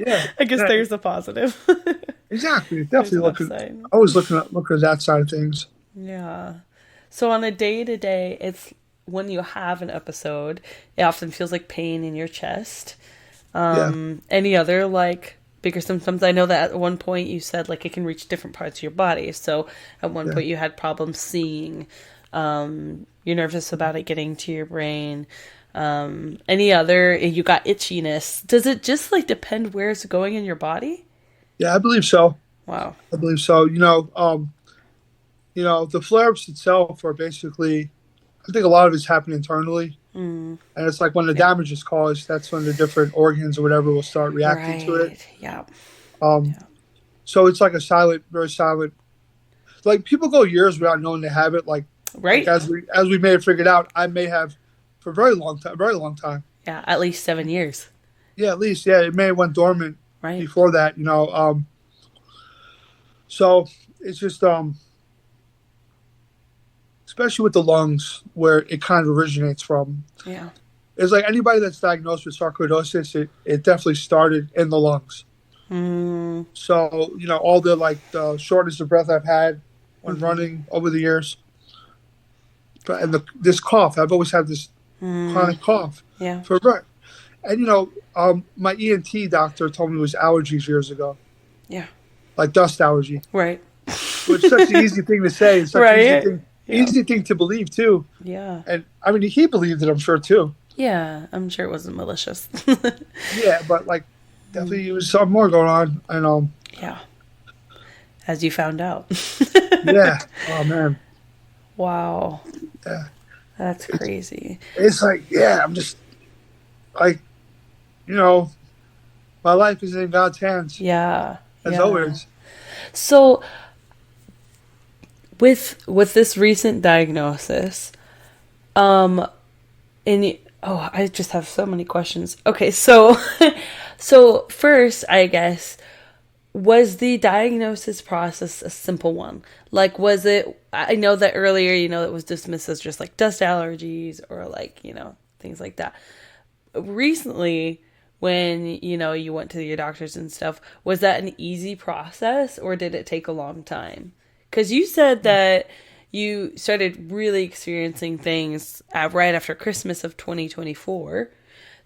yeah, I guess there's a positive. Exactly. Definitely always looking at that side of things. Yeah. So, on a day-to-day, it's when you have an episode, it often feels like pain in your chest. Any other bigger symptoms? I know that at one point you said it can reach different parts of your body. So at one point you had problems seeing. You're nervous about it getting to your brain. Any other? You got itchiness. Does it just depend where it's going in your body? Yeah, I believe so. Wow. I believe so. The flare-ups itself are basically, I think a lot of it's happening internally. And it's like when the damage is caused, that's when the different organs or whatever will start reacting to it. Yeah. So it's like a silent, very silent. Like people go years without knowing they have it. Right. As we may have figured out, I may have for a very long time. Yeah, at least 7 years. Yeah, at least. Yeah, it may have went dormant before that. So it's just especially with the lungs, where it kind of originates from. Yeah. It's like anybody that's diagnosed with sarcoidosis, it definitely started in the lungs. So, all the shortness of breath I've had when running over the years. And this cough, I've always had this chronic cough. Yeah. For breath. And, my ENT doctor told me it was allergies years ago. Yeah. Like dust allergy. Right. Which is such an easy thing to say. It's such an easy thing. Yeah. Easy thing to believe too. Yeah. And I mean, he believed it, I'm sure too. Yeah, I'm sure it wasn't malicious. Yeah, but definitely there was something more going on. And yeah. As you found out. Yeah. Oh man. Wow. Yeah. That's crazy. It's I'm just my life is in God's hands. Yeah. As always. So with this recent diagnosis, I just have so many questions. Okay, so first, I guess, Was the diagnosis process a simple one? Like, was it, I know that earlier, it was dismissed as just like dust allergies or like, things like that. Recently, when, you went to your doctors and stuff, was that an easy process or did it take a long time? Because you said that you started really experiencing things right after Christmas of 2024.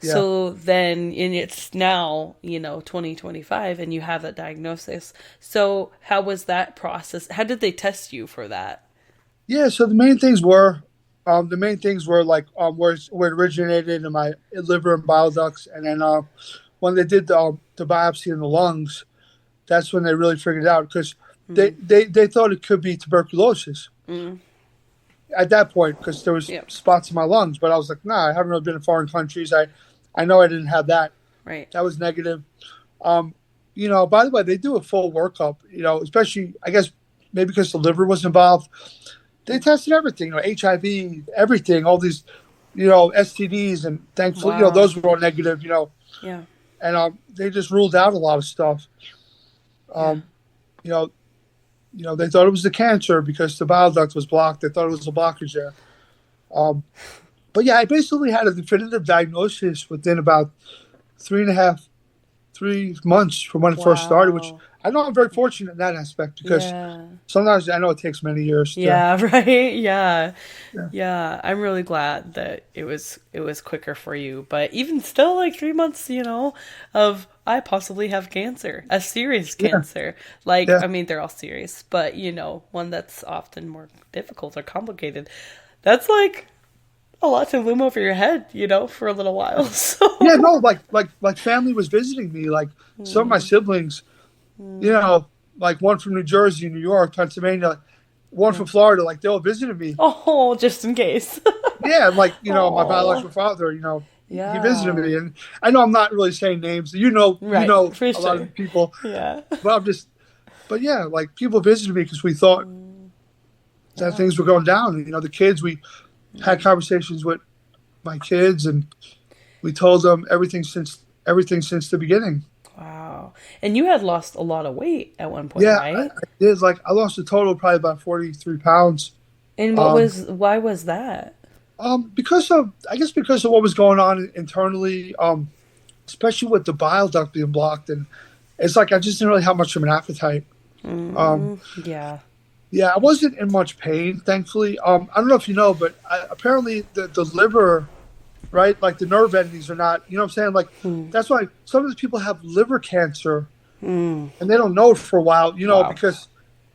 Yeah. So then, and it's now, 2025, and you have that diagnosis. So how was that process? How did they test you for that? Yeah. So the main things were like where it originated in my liver and bile ducts, and then when they did the biopsy in the lungs, that's when they really figured it out because Mm. they thought it could be tuberculosis Mm. at that point because there was Yep. spots in my lungs, but I was like, nah, I haven't really been in foreign countries. I know I didn't have that. Right. That was negative. Um, by the way, they do a full workup. Especially I guess maybe because the liver was involved. They tested everything, HIV, everything, all these, STDs, and thankfully, Wow. those were all negative, Yeah. and they just ruled out a lot of stuff. Yeah. Um, you know, they thought it was the cancer because the bile duct was blocked. They thought it was a blockage there. Um, but yeah, I basically had a definitive diagnosis within about 3 months from when it first started, which Wow. I know I'm very fortunate in that aspect because Yeah. sometimes I know it takes many years to. Yeah, right. Yeah. Yeah, Yeah, I'm really glad that it was quicker for you. But even still like 3 months, of I possibly have cancer, a serious yeah, cancer. Like, yeah. I mean, they're all serious, but one that's often more difficult or complicated. That's like a lot to loom over your head, for a little while. Yeah, So, no, like family was visiting me. Like some of my mm, siblings, you mm, know, like one from New Jersey, New York, Pennsylvania, one yeah. from Florida. Like they all visited me. Oh, just in case. Yeah, and like my Oh, biological father, he visited yeah. me, and I know I'm not really saying names. You Right, know for a lot of sure. the people, Yeah. but but yeah, like people visited me because we thought Mm, that yeah. things were going down. And, the kids, we had Mm. conversations with my kids, and we told them everything since the beginning. Wow. And you had lost a lot of weight at one point, Yeah, right? I did. Like I lost a total of probably about 43 pounds. And Um, why was that? because of I guess because of what was going on internally, especially with the bile duct being blocked, and it's like I just didn't really have much of an appetite. Um, Yeah. yeah, I wasn't in much pain, thankfully. I don't know if you know, but apparently the liver, right, like the nerve endings are not. You know what I'm saying? Like Mm. that's why some of these people have liver cancer Mm. and they don't know it for a while. Wow. Because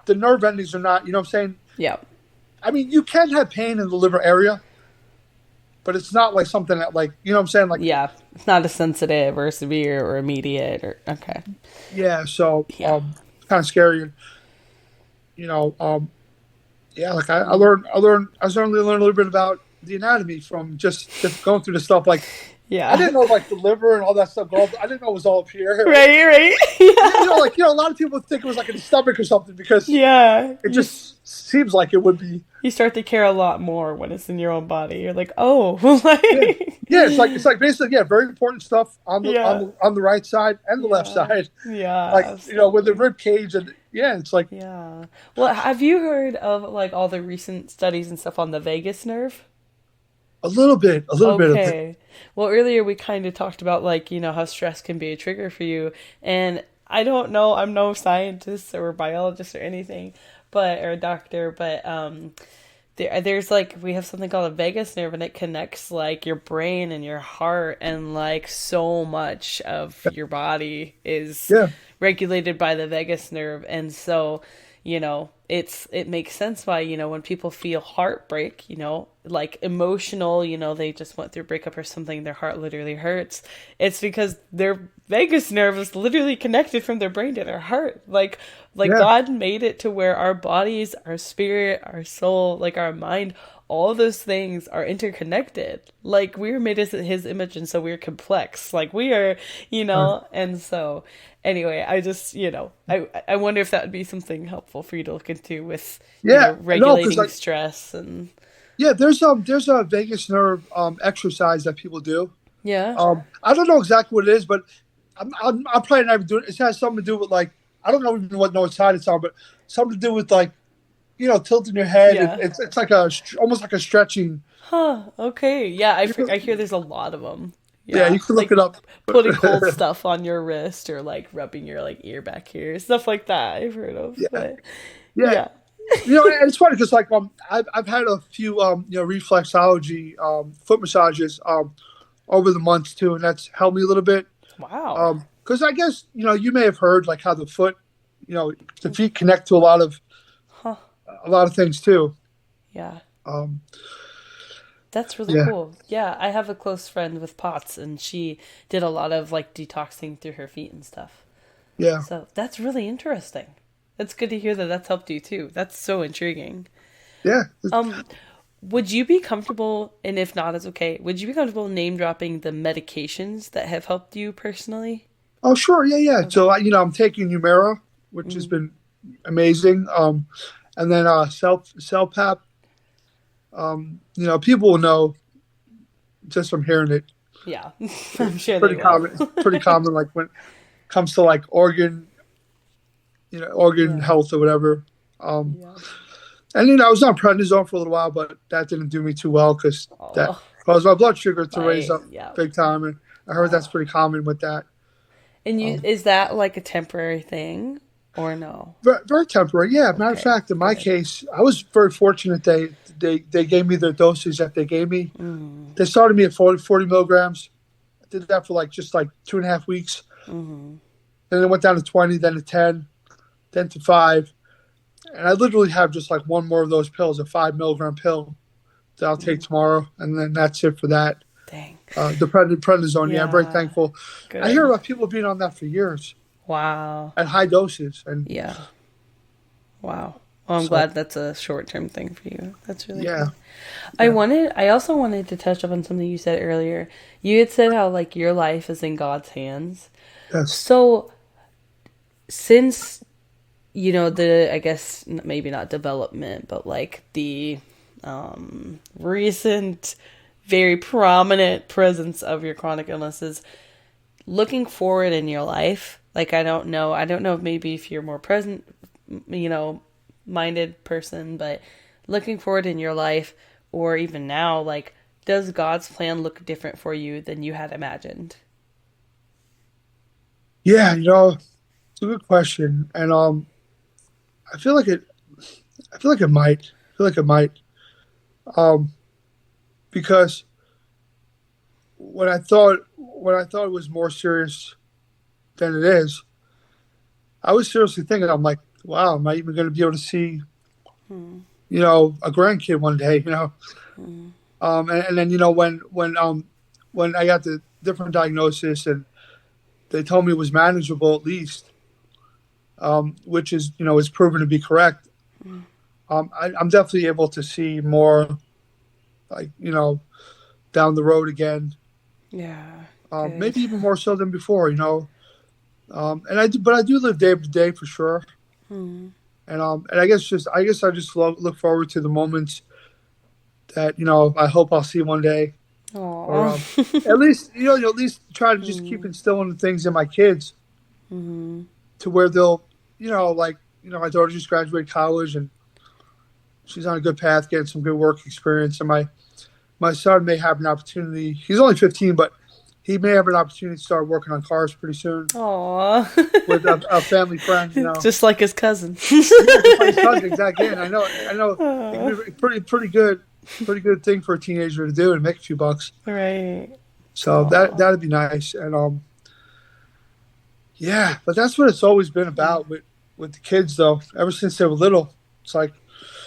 the nerve endings are not. You know what I'm saying? Yeah. I mean, you can have pain in the liver area, but it's not like something that like you know what I'm saying. Like Yeah. It's not as sensitive or severe or immediate or okay. yeah, so Yeah. kind of scary. And you know, yeah, like Mm. I certainly learned a little bit about the anatomy from just going through the stuff. Like I Yeah. didn't know like the liver and all that stuff. I didn't know it was all up here. Right? Right, right. Yeah, Yeah. a lot of people think it was like in the stomach or something because Yeah. it just seems like it would be. You start to care a lot more when it's in your own body. You're like, "Oh." Yeah, Like yeah. It's like basically yeah, very important stuff yeah. on the right side and the left Yeah. side. Yeah, Like with the absolutely. rib cage and yeah, it's like Yeah. Well, have you heard of like all the recent studies and stuff on the vagus nerve? a little bit of it. Okay. Well, earlier we kind of talked about like, how stress can be a trigger for you. And I don't know, I'm no scientist or biologist or anything, or a doctor, but there's like we have something called a vagus nerve and it connects like your brain and your heart and like so much of your body is Yeah, regulated by the vagus nerve and so it makes sense why when people feel heartbreak like emotional they just went through a breakup or something their heart literally hurts. It's because their vagus nerve is literally connected from their brain to their heart. Like yeah. God made it to where our bodies, our spirit, our soul, like our mind, all of those things are interconnected. Like we were made as his image and so we're complex. Like we are, and so anyway, I just, I wonder if that would be something helpful for you to look into with, Yeah, no, because regulating like stress and yeah, there's a vagus nerve exercise that people do. yeah. I don't know exactly what it is, but I'm probably not even doing it. It has something to do with like I don't know even what side it's on, but something to do with like tilting your head. Yeah. It's like almost like a stretching. Huh. Okay. Yeah, You could, I hear there's a lot of them. yeah, Yeah. you can look Like it up. putting cold stuff on your wrist or like rubbing your like ear back here. Stuff like that I've heard of. Yeah, But yeah. yeah. And it's funny because like I've had a few reflexology foot massages over the months too, and that's helped me a little bit. Wow. Because I guess you may have heard like how the foot, the feet connect to Huh. a lot of things too. Yeah. Um, That's really yeah, cool. Yeah, I have a close friend with POTS and she did a lot of like detoxing through her feet and stuff. yeah, So that's really interesting. That's good to hear that that's helped you too. That's so intriguing. yeah. Um, would you be comfortable, and if not, it's okay, would you be comfortable name dropping the medications that have helped you personally? Oh, sure, yeah, yeah. So Okay. I'm taking Humira, which has Mm, been amazing. And then CellPap. People will know just from hearing it. yeah, I'm It's sure they pretty will. common. It's pretty common. Like when it comes to like organ Yeah, health or whatever. Um, yeah. and I was on prednisone for a little while, but that didn't do me too well because that Oh, caused my blood sugar to raise my, up yeah. big time, and I heard that's Wow. pretty common with that. And you, Um, is that like a temporary thing or no? very temporary, yeah. Matter of Okay, fact, in my good. case, I was very fortunate. They gave me the dosage that they gave me. Mm, They started me at 40 milligrams. I did that for just like 2.5 weeks. mm-hmm. Then it went down to 20, then to 10, then to 5. And I literally have just like one more of those pills, a 5 milligram pill that I'll take Mm, tomorrow. And then that's it for that. dang. The prednisone, yeah, I'm very Yeah, thankful. I hear good. about people being on that for years Wow. at high doses. And Yeah. Wow. Well, I'm so, glad that's a short-term thing for you. That's really yeah, good. yeah, I also wanted to touch up on something you said earlier. You had said how like your life is in God's hands. yes. So since I guess maybe not development, but like the recent very prominent presence of your chronic illnesses, looking forward in your life, like I don't know if maybe if you're more present, you know, minded person, but looking forward in your life or even now, like does God's plan look different for you than you had imagined? Yeah, it's a good question. And I feel like it, I feel like it might. I feel like it might. Um, because when I thought it was more serious than it is, I was seriously thinking, I'm like, wow, am I even going to be able to see, Hmm. a grandkid one day, Hmm. and then when I got the different diagnosis and they told me it was manageable at least, which is proven to be correct. Hmm. I'm definitely able to see more, like down the road again, Yeah, good. maybe even more so than before. And but I do live day to day for sure. Hmm. And I guess I just look forward to the moments that I hope I'll see one day, or Aw. at least at least try to just keep Hmm. instilling the things in my kids Hmm. to where they'll my daughter just graduated college and she's on a good path, getting some good work experience, and my son may have an opportunity. He's only 15, but he may have an opportunity to start working on cars pretty soon Aw. with a family friend. Just like his cousin. Yeah, just like his cousin, exactly. And I know it Aw. could be pretty good thing for a teenager to do and make a few bucks. Right. So Aw. that'd be nice. And yeah, but that's what it's always been Hmm. about with the kids though. Ever since they were little, it's like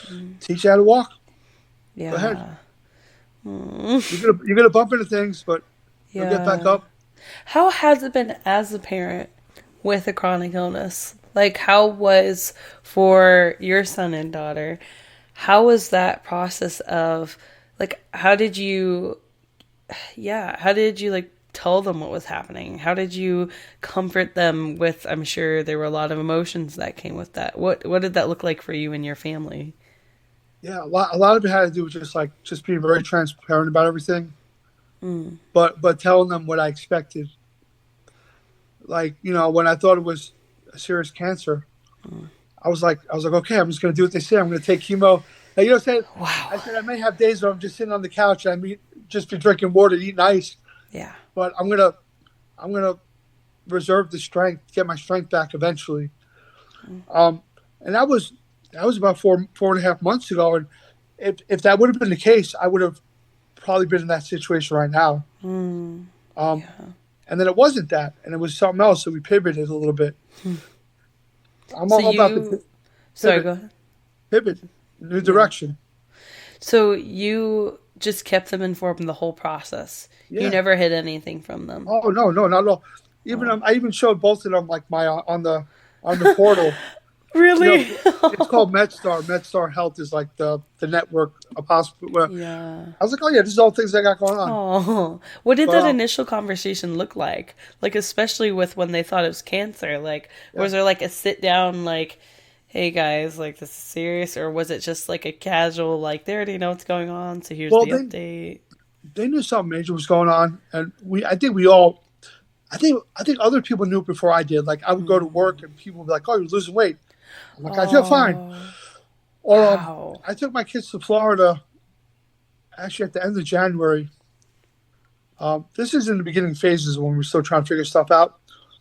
Hmm. teach you how to walk. Go ahead. Yeah. Hmm. You're gonna bump into things, but you'll get back Yeah. up. How has it been as a parent with a chronic illness? Like, how was for your son and daughter? How was that process of, like, how did you, like, tell them what was happening? How did you comfort them with, I'm sure there were a lot of emotions that came with that. What did that look like for you and your family? Yeah, a lot of it had to do with just being very transparent about everything, Mm, but telling them what I expected. Like when I thought it was a serious cancer, I was like, okay, I'm just going to do what they say. I'm going to take chemo. Now, you know what I'm saying? I Wow. said I may have days where I'm just sitting on the couch and just be drinking water, eating ice, Yeah. but I'm gonna reserve the strength, get my strength back eventually. Um, and that was about 4.5 months ago. And if that would have been the case, I would have probably been in that situation right now. Mm. Um, Yeah. and then it wasn't that, and it was something else. So we pivoted a little bit. I'm So all about the you, sorry, pivot, go ahead. pivot, new Yeah. direction. So you just kept them informed the whole process. You Yeah. never hid anything from them. Oh no, no, not at all. Even Oh. I even showed both of them like my on the portal. You Really? know, it's called MedStar. MedStar Health is like the network of hospital. Where Yeah. I was like, oh yeah, this is all things I got going on. Oh, what did But that initial conversation look like? Like, especially with when they thought it was cancer. Like, yeah. was there like a sit down, like, hey guys, like this is serious, or was it just like a casual, like they already know what's going on, so here's Well, the they update? they knew something major was going on, and I think we all I think other people knew before I did. Like I would go to work and people would be like, oh, you're losing weight. I'm like, I feel fine. Oh, Or wow. I took my kids to Florida actually at the end of January. This is in the beginning phases when we're still trying to figure stuff out.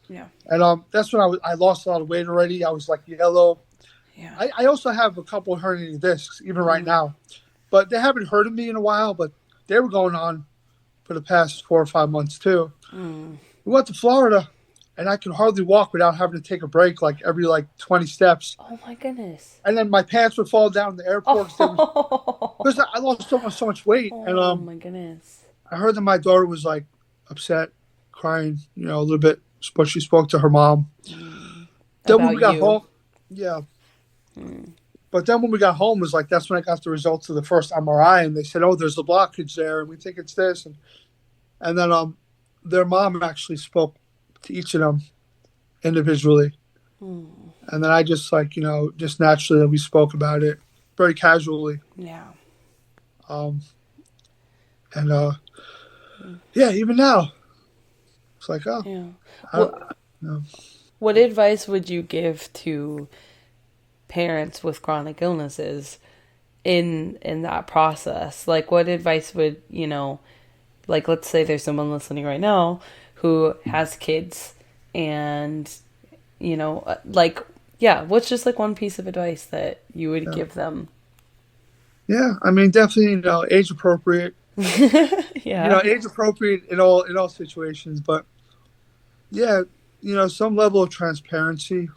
Yeah, And that's when I lost a lot of weight already. I was like yellow. yeah. I also have a couple of herniated discs even right Mm, now, but they haven't hurted me in a while. But they were going on for the past 4 or 5 months too. mm. We went to Florida, and I could hardly walk without having to take a break, like every 20 steps. Oh my goodness. And then my pants would fall down in the airport Oh, because I lost so much weight. And oh my goodness. I heard that my daughter was like upset, crying, a little bit, but she spoke to her mom. Mm. Then when we About got you. home, yeah. Mm. But then when we got home, it was like that's when I got the results of the first MRI, and they said, "Oh, there's a blockage there, and we think it's this." And then their mom actually spoke to each of them individually, Mm. and then I just just naturally we spoke about it very casually, Yeah. um, and yeah, even now it's like, oh, Yeah. I, What no. what advice would you give to parents with chronic illnesses in that process? Like what advice would, like let's say there's someone listening right now who has kids and like yeah, what's just like one piece of advice that you would Yeah. give them? Yeah, I mean, definitely, age appropriate. Yeah. Age appropriate in all situations, but yeah, some level of transparency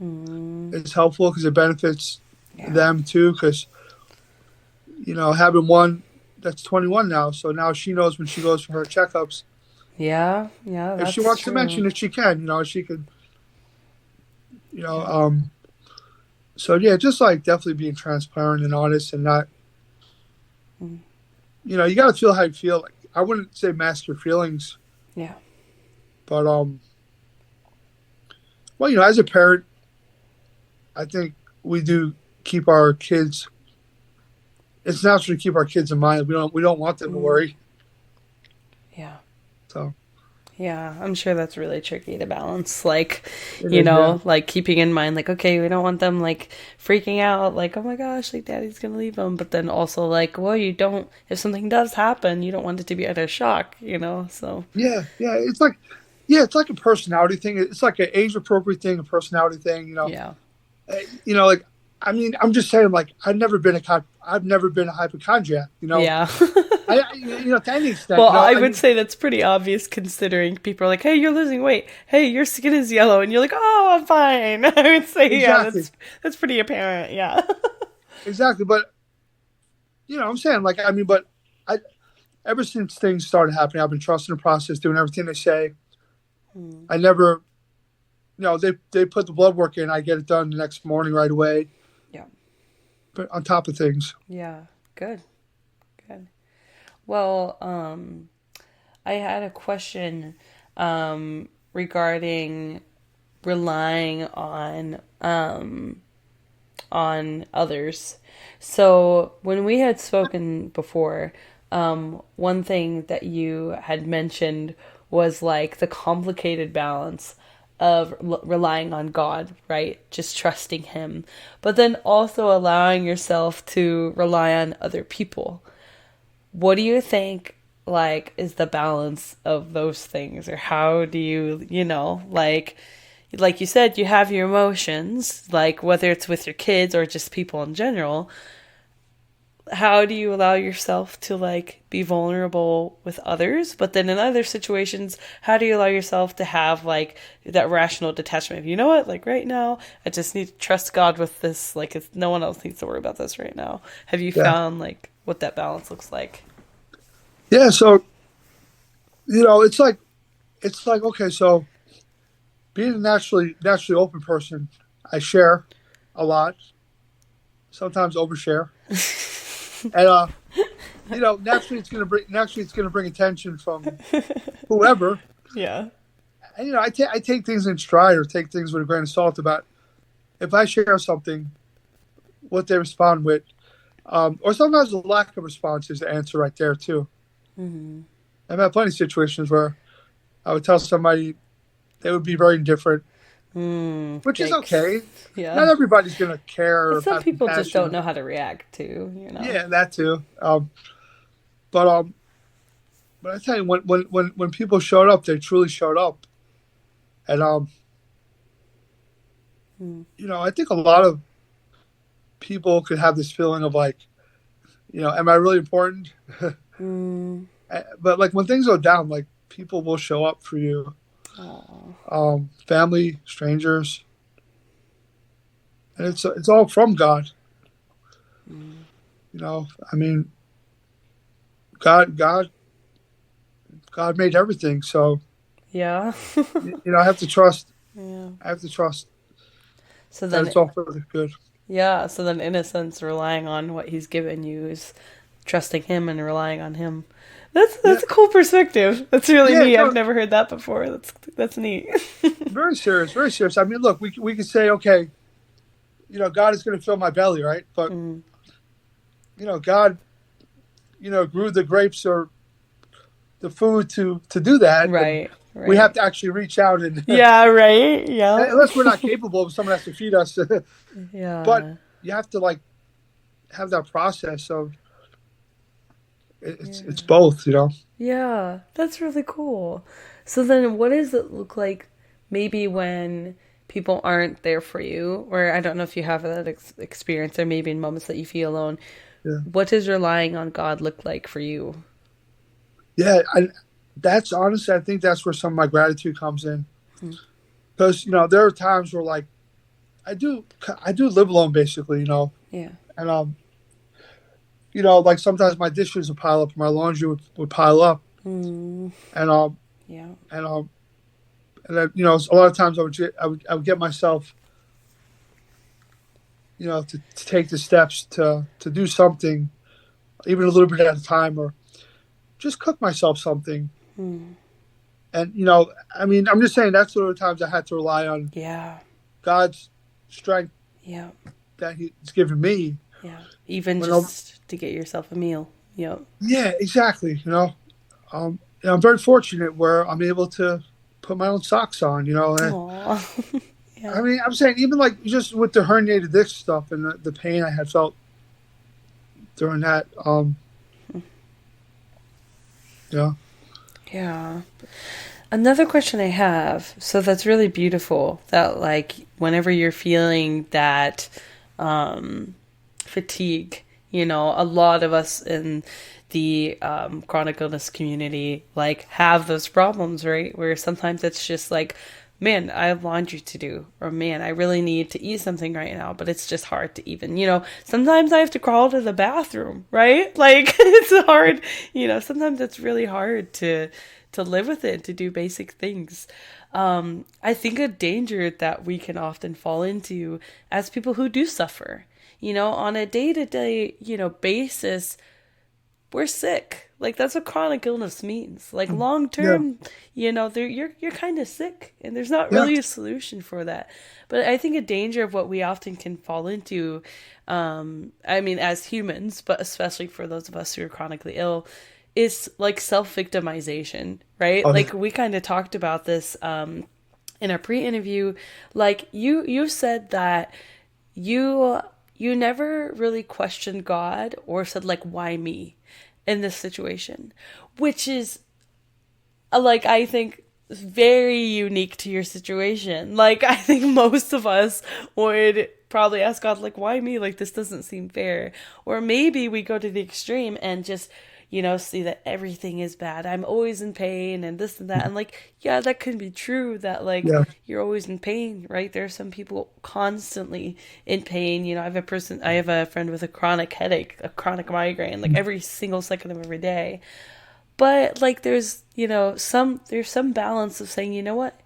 Mm, is helpful because it benefits yeah. them too. Because having one that's 21 now, so now she knows when she goes for her checkups. Yeah, yeah, If she that's wants to true. mention it, she can. She could. You know, Yeah. um. So yeah, just like definitely being transparent and honest, and not. Mm, You got to feel how you feel. Like, I wouldn't say mask your feelings, yeah. but well, as a parent, I think we do keep our kids. It's natural to keep our kids in mind. We don't want them to Mm, worry. yeah. So Yeah, I'm sure that's really tricky to balance. Like, it is, yeah. like keeping in mind, like, okay, we don't want them like freaking out, like, oh my gosh, like daddy's gonna leave them. But then also, like, well, you don't, if something does happen, you don't want it to be utter shock. So, Yeah, yeah. It's like a personality thing. It's like an age appropriate thing, a personality thing. yeah. Like I mean, I'm just saying, like I've never been a hypochondriac. Yeah. To any extent. Well, I I would mean, say that's pretty obvious considering people are like, hey, you're losing weight. Hey, your skin is yellow. And you're like, oh, I'm fine. I would say, yeah, exactly, that's pretty apparent. Yeah. exactly. But I'm saying, like, I mean, but I ever since things started happening, I've been trusting the process, doing everything they say. Mm, I never, they put the blood work in, I get it done the next morning right away. yeah. But on top of things, Yeah. Good. Good. Well, I had a question regarding relying on others. So when we had spoken before, one thing that you had mentioned was like the complicated balance of relying on God, right? Just trusting him, but then also allowing yourself to rely on other people. What do you think, like, is the balance of those things? Or how do you, like you said, you have your emotions, like whether it's with your kids or just people in general. How do you allow yourself to like be vulnerable with others, but then in other situations, how do you allow yourself to have like that rational detachment of, you know what, like right now I just need to trust God with this, like it's, no one else needs to worry about this right now. Have you Yeah. found like what that balance looks like? Yeah. So, it's like, okay, so being a naturally open person, I share a lot, sometimes overshare. And naturally it's gonna bring attention from whoever. Yeah. And I take things in stride or take things with a grain of salt about if I share something, what they respond with. Or sometimes the lack of response is the answer right there too. Mm-hmm. I've had plenty of situations where I would tell somebody they would be very indifferent, which is Yikes. okay. Not Yeah. everybody's gonna care And or some have people just don't compassion. know how to react to, Yeah, that too. But but I tell you, when people showed up, they truly showed up, and Mm. I think a lot of people could have this feeling of like, am I really important? Mm. But like when things go down, like people will show up for you, Aw. family, strangers, and it's all from God. Mm. I mean, God, God, God made everything, so Yeah. I have to trust. Yeah. I have to trust So that then, it's all for the good. yeah, so then in a sense, relying on what he's given you is trusting him and relying on him. Yeah, That's a cool perspective. That's really yeah, neat. I've never heard that before. That's neat. very serious, very serious. I mean, look, we could say, okay, God is going to fill my belly, right? But Mm. God, grew the grapes or the food to do that, and Right. we have Right. to actually reach out and Yeah. Right. Yeah. unless we're not capable, someone has to feed us. But Yeah. you have to like have that process of it's Yeah. both. Yeah. That's really cool. So then, what does it look like? Maybe when people aren't there for you, or I don't know if you have that experience, or maybe in moments that you feel alone. Yeah, What does relying on God look like for you? yeah. That's honestly, I think that's where some of my gratitude comes in Hmm. because there are times where like I do live alone basically, Yeah. and like sometimes my dishes would pile up, my laundry would pile up, Mm. and Yeah. and um, and then, a lot of times I would get myself, to take the steps to do something, even a little bit at a time, or just cook myself something. Mm. And I mean, I'm just saying that's the times I had to rely on Yeah. God's strength Yeah. that He's given me. Yeah. Even When just to get yourself a meal. Yep. yeah, exactly. I'm very fortunate where I'm able to put my own socks on. And Aw. I Yeah. mean, I'm saying even like just with the herniated disc stuff and the pain I had felt during that. Yeah. Yeah. Another question I have, so that's really beautiful that like whenever you're feeling that fatigue, a lot of us in the chronic illness community like have those problems, right? Where sometimes it's just like, man, I have laundry to do, or man, I really need to eat something right now, but it's just hard to even, sometimes I have to crawl to the bathroom, right? Like it's hard, sometimes it's really hard to live with it, to do basic things. I think a danger that we can often fall into as people who do suffer, on a day to day, basis, we're sick. Like that's what chronic illness means. Like long Yeah. term, you're kind of sick, and there's not Yeah. really a solution for that. But I think a danger of what we often can fall into, I mean, as humans, but especially for those of us who are chronically ill, is like self victimization, right? Oh, yeah. Like we kind of talked about this in a pre-interview, like you said that you you never really questioned God or said like why me in this situation, which is like I think very unique to your situation. Like I think most of us would probably ask God like why me? Like this doesn't seem fair. Or maybe we go to the extreme and just see that everything is bad. I'm always in pain and this and that. And like, yeah, that could be true that like Yeah. you're always in pain, right? There are some people constantly in pain. I have a friend with a chronic headache, a chronic migraine, like every single second of every day. But like there's some balance of saying, you know what?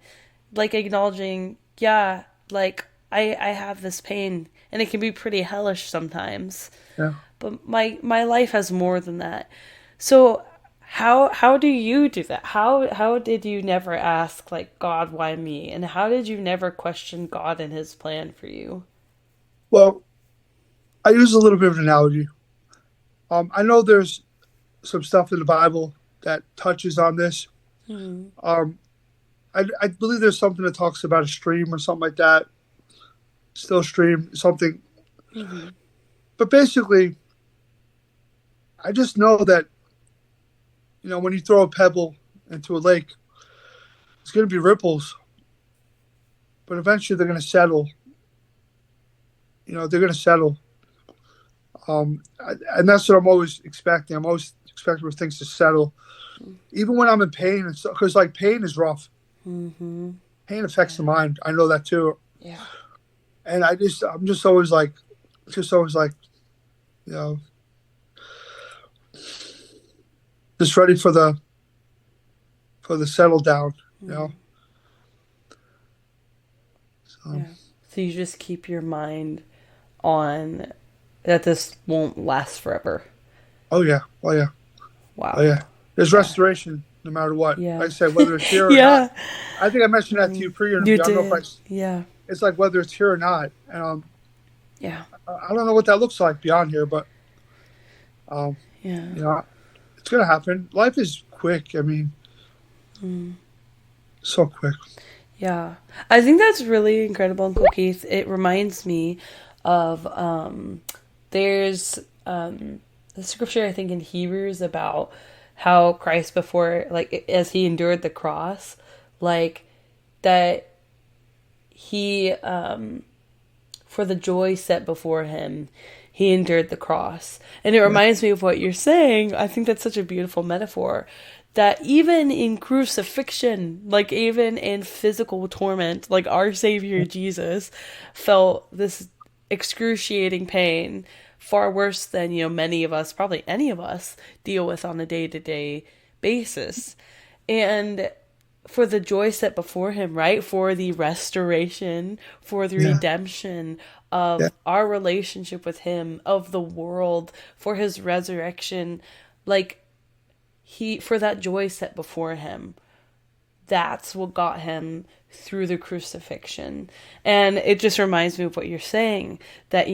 Like acknowledging, yeah, like I have this pain and it can be pretty hellish sometimes. Yeah. But my life has more than that. So how do you do that? How did you never ask like God, why me? And how did you never question God and his plan for you? Well, I use a little bit of an analogy. I know there's some stuff in the Bible that touches on this. Hmm. Um, I believe there's something that talks about a stream or something like that. Still stream, something. Hmm. But basically, I just know that, when you throw a pebble into a lake, it's going to be ripples, but eventually they're going to settle. They're going to settle. And that's what I'm always expecting. I'm always expecting for things to settle, even when I'm in pain. Because like pain is rough. Hmm. Pain affects the mind. I know that too. Yeah. And I'm just always like, you know, just ready for the settle down. You know. Hmm. So, Yeah. So you just keep your mind on that this won't last forever. oh yeah, oh yeah, oh Wow. yeah. There's Yeah. restoration no matter what. Yeah. Like I said, whether it's here or not. Yeah. I think I mentioned that to you You pre-interview. I don't know if did. Yeah. it's like whether it's here or not. And Yeah. I don't know what that looks like beyond here, but um, Yeah. you know, it's gonna happen. Life is quick. I mean, Mm. so quick. Yeah. I think that's really incredible, Uncle Keith. It reminds me of there's the scripture I think in Hebrews about how Christ before like as he endured the cross, like that he for the joy set before him, he endured the cross. And it Yeah, reminds me of what you're saying. I think that's such a beautiful metaphor that even in crucifixion, like even in physical torment, like our Savior Jesus felt this excruciating pain far worse than, many of us, probably any of us, deal with on a day to day basis. And for the joy set before him, right? For the restoration, for the yeah, redemption yeah, of our relationship with him, of the world, for his resurrection, like for that joy set before him, that's what got him through the crucifixion. And it just reminds me of what you're saying, that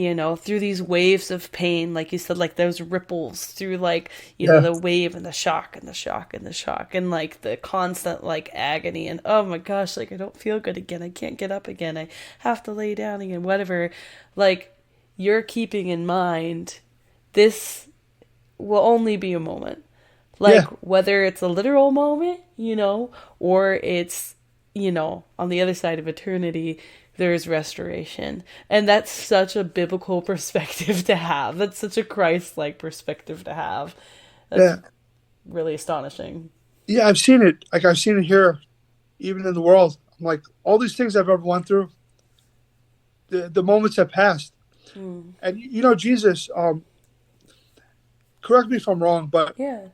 through these waves of pain, like you said, like those ripples through, like yeah, the wave and the shock and the shock and the shock and like the constant like agony and oh my gosh, like I don't feel good again, I can't get up again, I have to lay down again, whatever. Like you're keeping in mind this will only be a moment, like yeah, whether it's a literal moment, or it's, on the other side of eternity, there's restoration. And that's such a biblical perspective to have. That's such a Christ-like perspective to have. That's yeah, really astonishing. yeah. I've seen it. Like I've seen it here, even in the world. I'm like all these things I've ever went through. The moments have passed, Mm. and Jesus. Correct me if I'm wrong, but Yeah.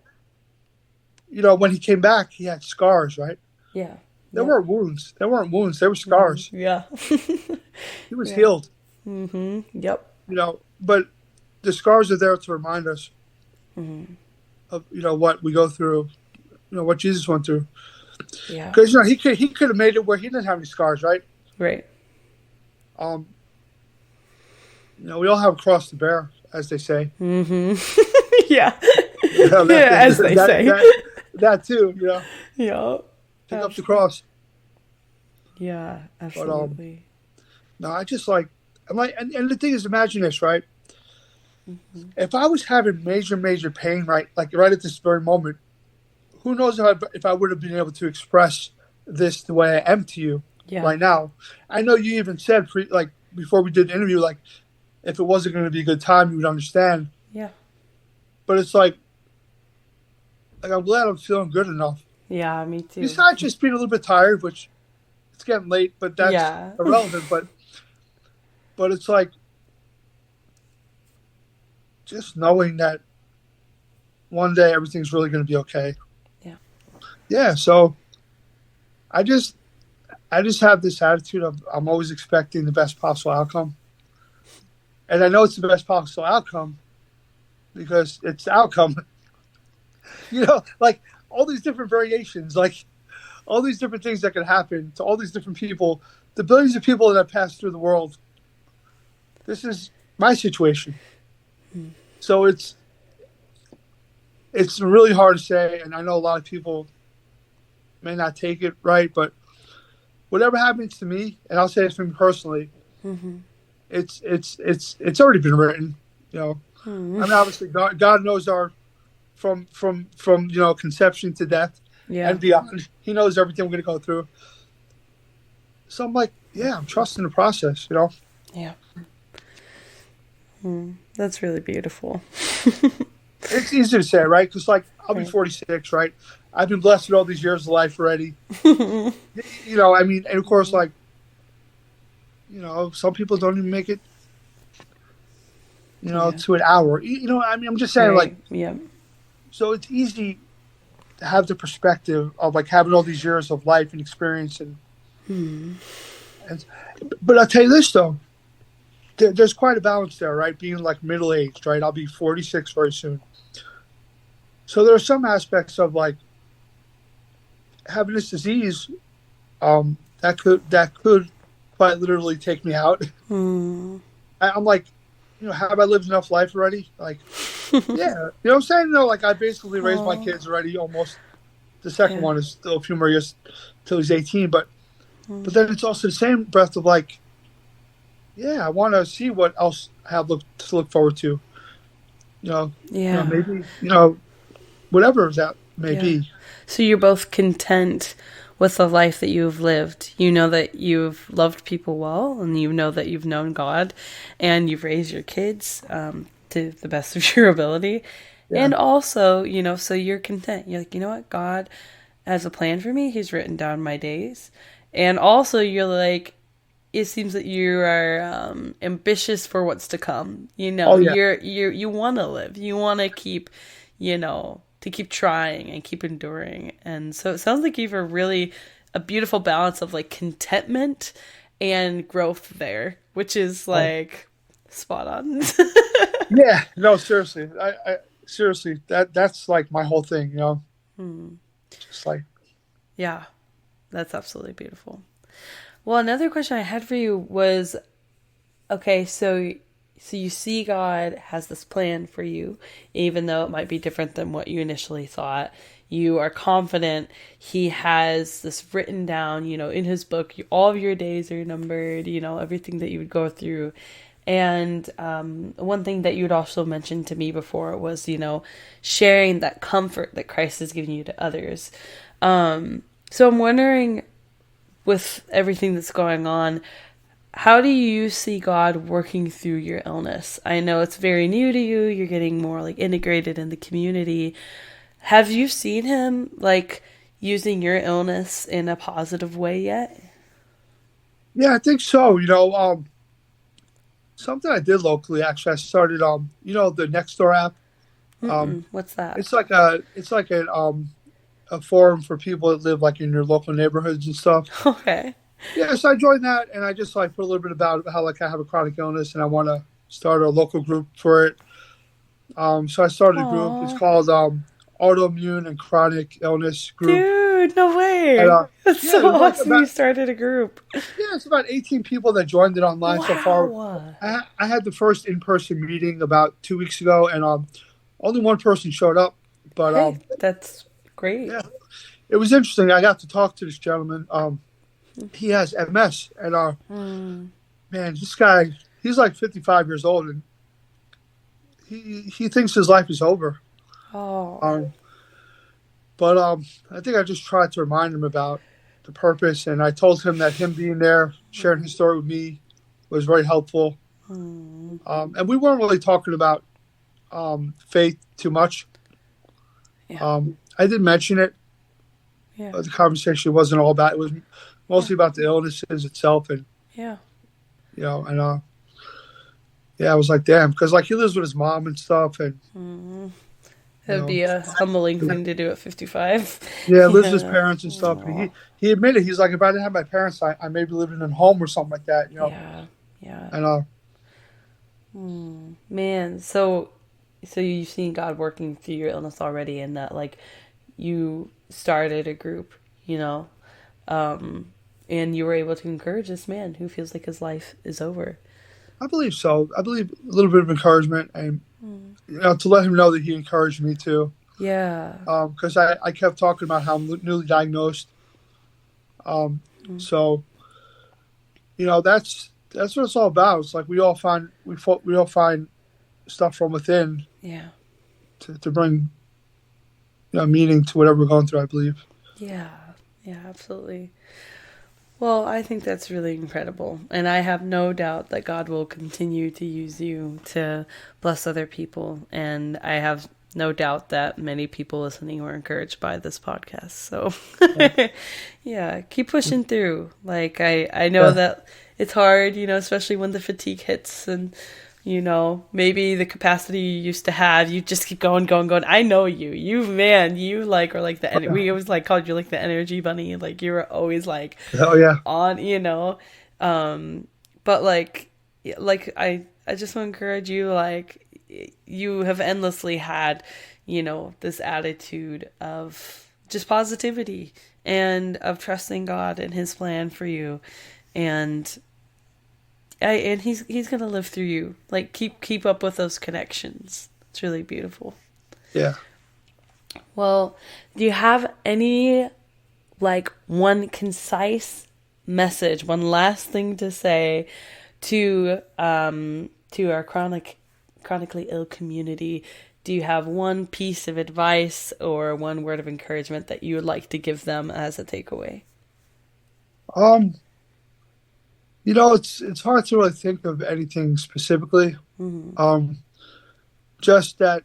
when he came back, he had scars, right? Yeah. There Yep. weren't wounds. There weren't wounds. There were Hmm. scars. Yeah. He was Yeah. healed, Hmm. Yep. but the scars are there to remind us Hmm. of what we go through, what Jesus went through. Yeah. Because he could have made it where he didn't have any scars, right? Right. Um, we all have a cross to bear, as they say. Hmm. Yeah. That Yeah, thing, as they that say. that that too. Yeah. Pick up the cross. Yeah, But absolutely. no, I just like I'm like, and the thing is, imagine this, right? Hmm. If I was having major pain, right, like right at this very moment, who knows if I would have been able to express this the way I am to you Yeah. right now. I know you even said like before we did the interview, like if it wasn't going to be a good time, you would understand. Yeah. But it's like I'm glad I'm feeling good enough. Yeah, me too. Besides just being a little bit tired, which it's getting late, but that's Yeah. irrelevant. But it's like just knowing that one day everything's really going to be okay. Yeah. Yeah. So I just I just have this attitude of I'm always expecting the best possible outcome, and I know it's the best possible outcome because it's the outcome. Like all these different variations, like all these different things that can happen to all these different people, the billions of people that have passed through the world. This is my situation. So it's really hard to say, and I know a lot of people may not take it right, but whatever happens to me, and I'll say it for me personally, Hmm. it's already been written. You know, Hmm. I mean, obviously, God knows our from conception to death Yeah. and beyond. He knows everything we're going to go through. So I'm like, yeah, I'm trusting the process. Yeah. That's really beautiful. It's easy to say, right? Because like I'll be Right. 46, right? I've been blessed with all these years of life already. I mean, and of course, like some people don't even make it, Yeah. to an hour. I mean, I'm just saying, like, Right. Yeah. so it's easy to have the perspective of like having all these years of life and experience, and but I'll tell you this though, there's quite a balance there, right? Being like middle aged, right? I'll be 46 very soon. So there are some aspects of like having this disease that could quite literally take me out. Hmm. I'm like, have I lived enough life already? Like, yeah, you know what I'm saying? No, like I basically raised my Oh. kids already. Almost the second Yeah. one is still a few more years till he's 18. But then it's also the same breath of like, yeah, I want to see what else I have to look forward to. Yeah. Maybe whatever that may Yeah. be. So you're both content with the life that you've lived. You know that you've loved people well, and you know that you've known God, and you've raised your kids to the best of your ability. Yeah. And also, so you're content. You're like, you know what? God has a plan for me. He's written down my days. And also, you're like, it seems that you are ambitious for what's to come. Oh yeah. You want to live. You want to keep, to keep trying and keep enduring. And so it sounds like you have a beautiful balance of like contentment and growth there, which is Oh like spot on. yeah. No, seriously. I seriously that's like my whole thing. Just like Yeah, that's absolutely beautiful. Well, another question I had for you was, okay, so you see God has this plan for you, even though it might be different than what you initially thought. You are confident He has this written down, in His book. All of your days are numbered, everything that you would go through. And one thing that you had also mentioned to me before was, sharing that comfort that Christ has given you to others. So I'm wondering, with everything that's going on, how do you see God working through your illness? I know it's very new to you. You're getting more like integrated in the community. Have you seen him like using your illness in a positive way yet? yeah, I think so. Something I did locally actually. I started the Nextdoor app. Um, Mm-mm. What's that? it's like a forum for people that live like in your local neighborhoods and stuff. Okay. Yeah, so I joined that, and I just like put a little bit about how like I have a chronic illness and I want to start a local group for it. So I started a group. It's Aw. called Autoimmune and Chronic Illness Group. Dude, no And way. That's yeah, so there's like awesome you about started a group. yeah, it's about 18 people that joined it online so far. Wow. I had the first in-person meeting about 2 weeks ago, and only one person showed up. But Hey, that's great. yeah, it was interesting. I got to talk to this gentleman. he has MS, and Mm. man, this guy, he's like 55 years old, and he thinks his life is over. Oh. Um, but I think I just tried to remind him about the purpose, and I told him that him being there, sharing his story with me, was very helpful. Mm. And we weren't really talking about faith too much. Yeah. I did mention it, Yeah. but the conversation wasn't all about. It was mostly about the illnesses itself, and Yeah. and yeah, I was like, damn, because like he lives with his mom and stuff, and Mm. you That'd know, be a humbling thing to do at 55. yeah, lives with his Yeah. parents and stuff. And Aw. he admitted, he's like, if I didn't have my parents, I may be living in a home or something like that, Yeah. Yeah. And Man, so you've seen God working through your illness already, and that like you started a group, and you were able to encourage this man who feels like his life is over. I believe so. I believe a little bit of encouragement, and to let him know that he encouraged me too. Yeah. Because I kept talking about how I'm newly diagnosed. So that's what it's all about. It's like we all find stuff from within Yeah. to bring meaning to whatever we're going through, I believe. Yeah. Yeah, absolutely. Well, I think that's really incredible. And I have no doubt that God will continue to use you to bless other people. And I have no doubt that many people listening were encouraged by this podcast. So, yeah, keep pushing through. Like, I know that it's hard, especially when the fatigue hits and, maybe the capacity you used to have, you just keep going. I know you. You like are like we always like called you like the energy bunny. Like you were always like Oh yeah. on. But like I just want to encourage you. Like you have endlessly had, this attitude of just positivity and of trusting God and His plan for you, and he's gonna live through you. Like keep up with those connections. It's really beautiful. Yeah. Well, do you have any like one concise message, one last thing to say to our chronically ill community? Do you have one piece of advice or one word of encouragement that you would like to give them as a takeaway? It's hard to really think of anything specifically. Mm-hmm. Just that,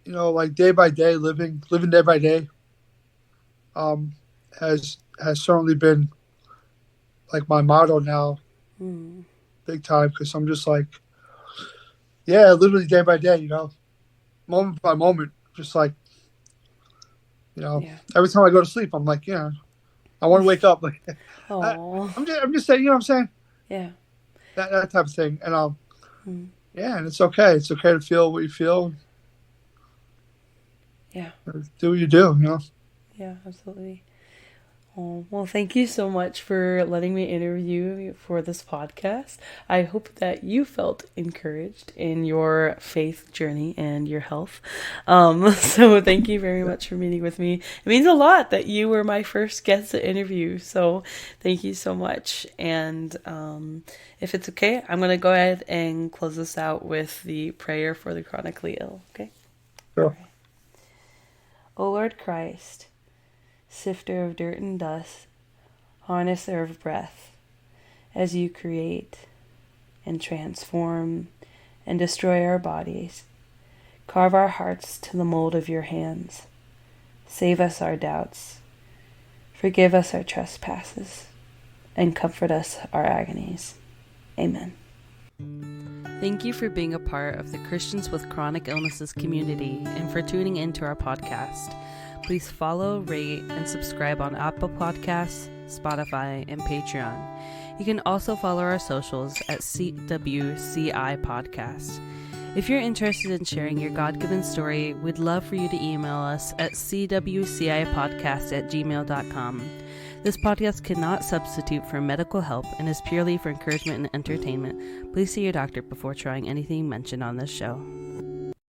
like day by day, living day by day, has certainly been like my motto now, big time. Because I'm just like, yeah, literally day by day, moment by moment, just like, every time I go to sleep, I'm like, I want to wake up. Like, I'm just saying, you know what I'm saying? Yeah. That type of thing. And yeah, and it's okay. It's okay to feel what you feel. Yeah. Do what you do, Yeah, absolutely. Oh, well, thank you so much for letting me interview you for this podcast. I hope that you felt encouraged in your faith journey and your health. So thank you very much for meeting with me. It means a lot that you were my first guest to interview. So thank you so much. And if it's okay, I'm going to go ahead and close this out with the prayer for the chronically ill. Okay? Sure. Right. O Lord Christ, sifter of dirt and dust, harnesser of breath, as you create and transform and destroy our bodies, carve our hearts to the mold of your hands. Save us our doubts, forgive us our trespasses, and comfort us our agonies. Amen. Thank you for being a part of the Christians with Chronic Illnesses community and for tuning into our podcast. Please follow, rate, and subscribe on Apple Podcasts, Spotify, and Patreon. You can also follow our socials at CWCI Podcast. If you're interested in sharing your God-given story, we'd love for you to email us at cwcipodcast@gmail.com. This podcast cannot substitute for medical help and is purely for encouragement and entertainment. Please see your doctor before trying anything mentioned on this show.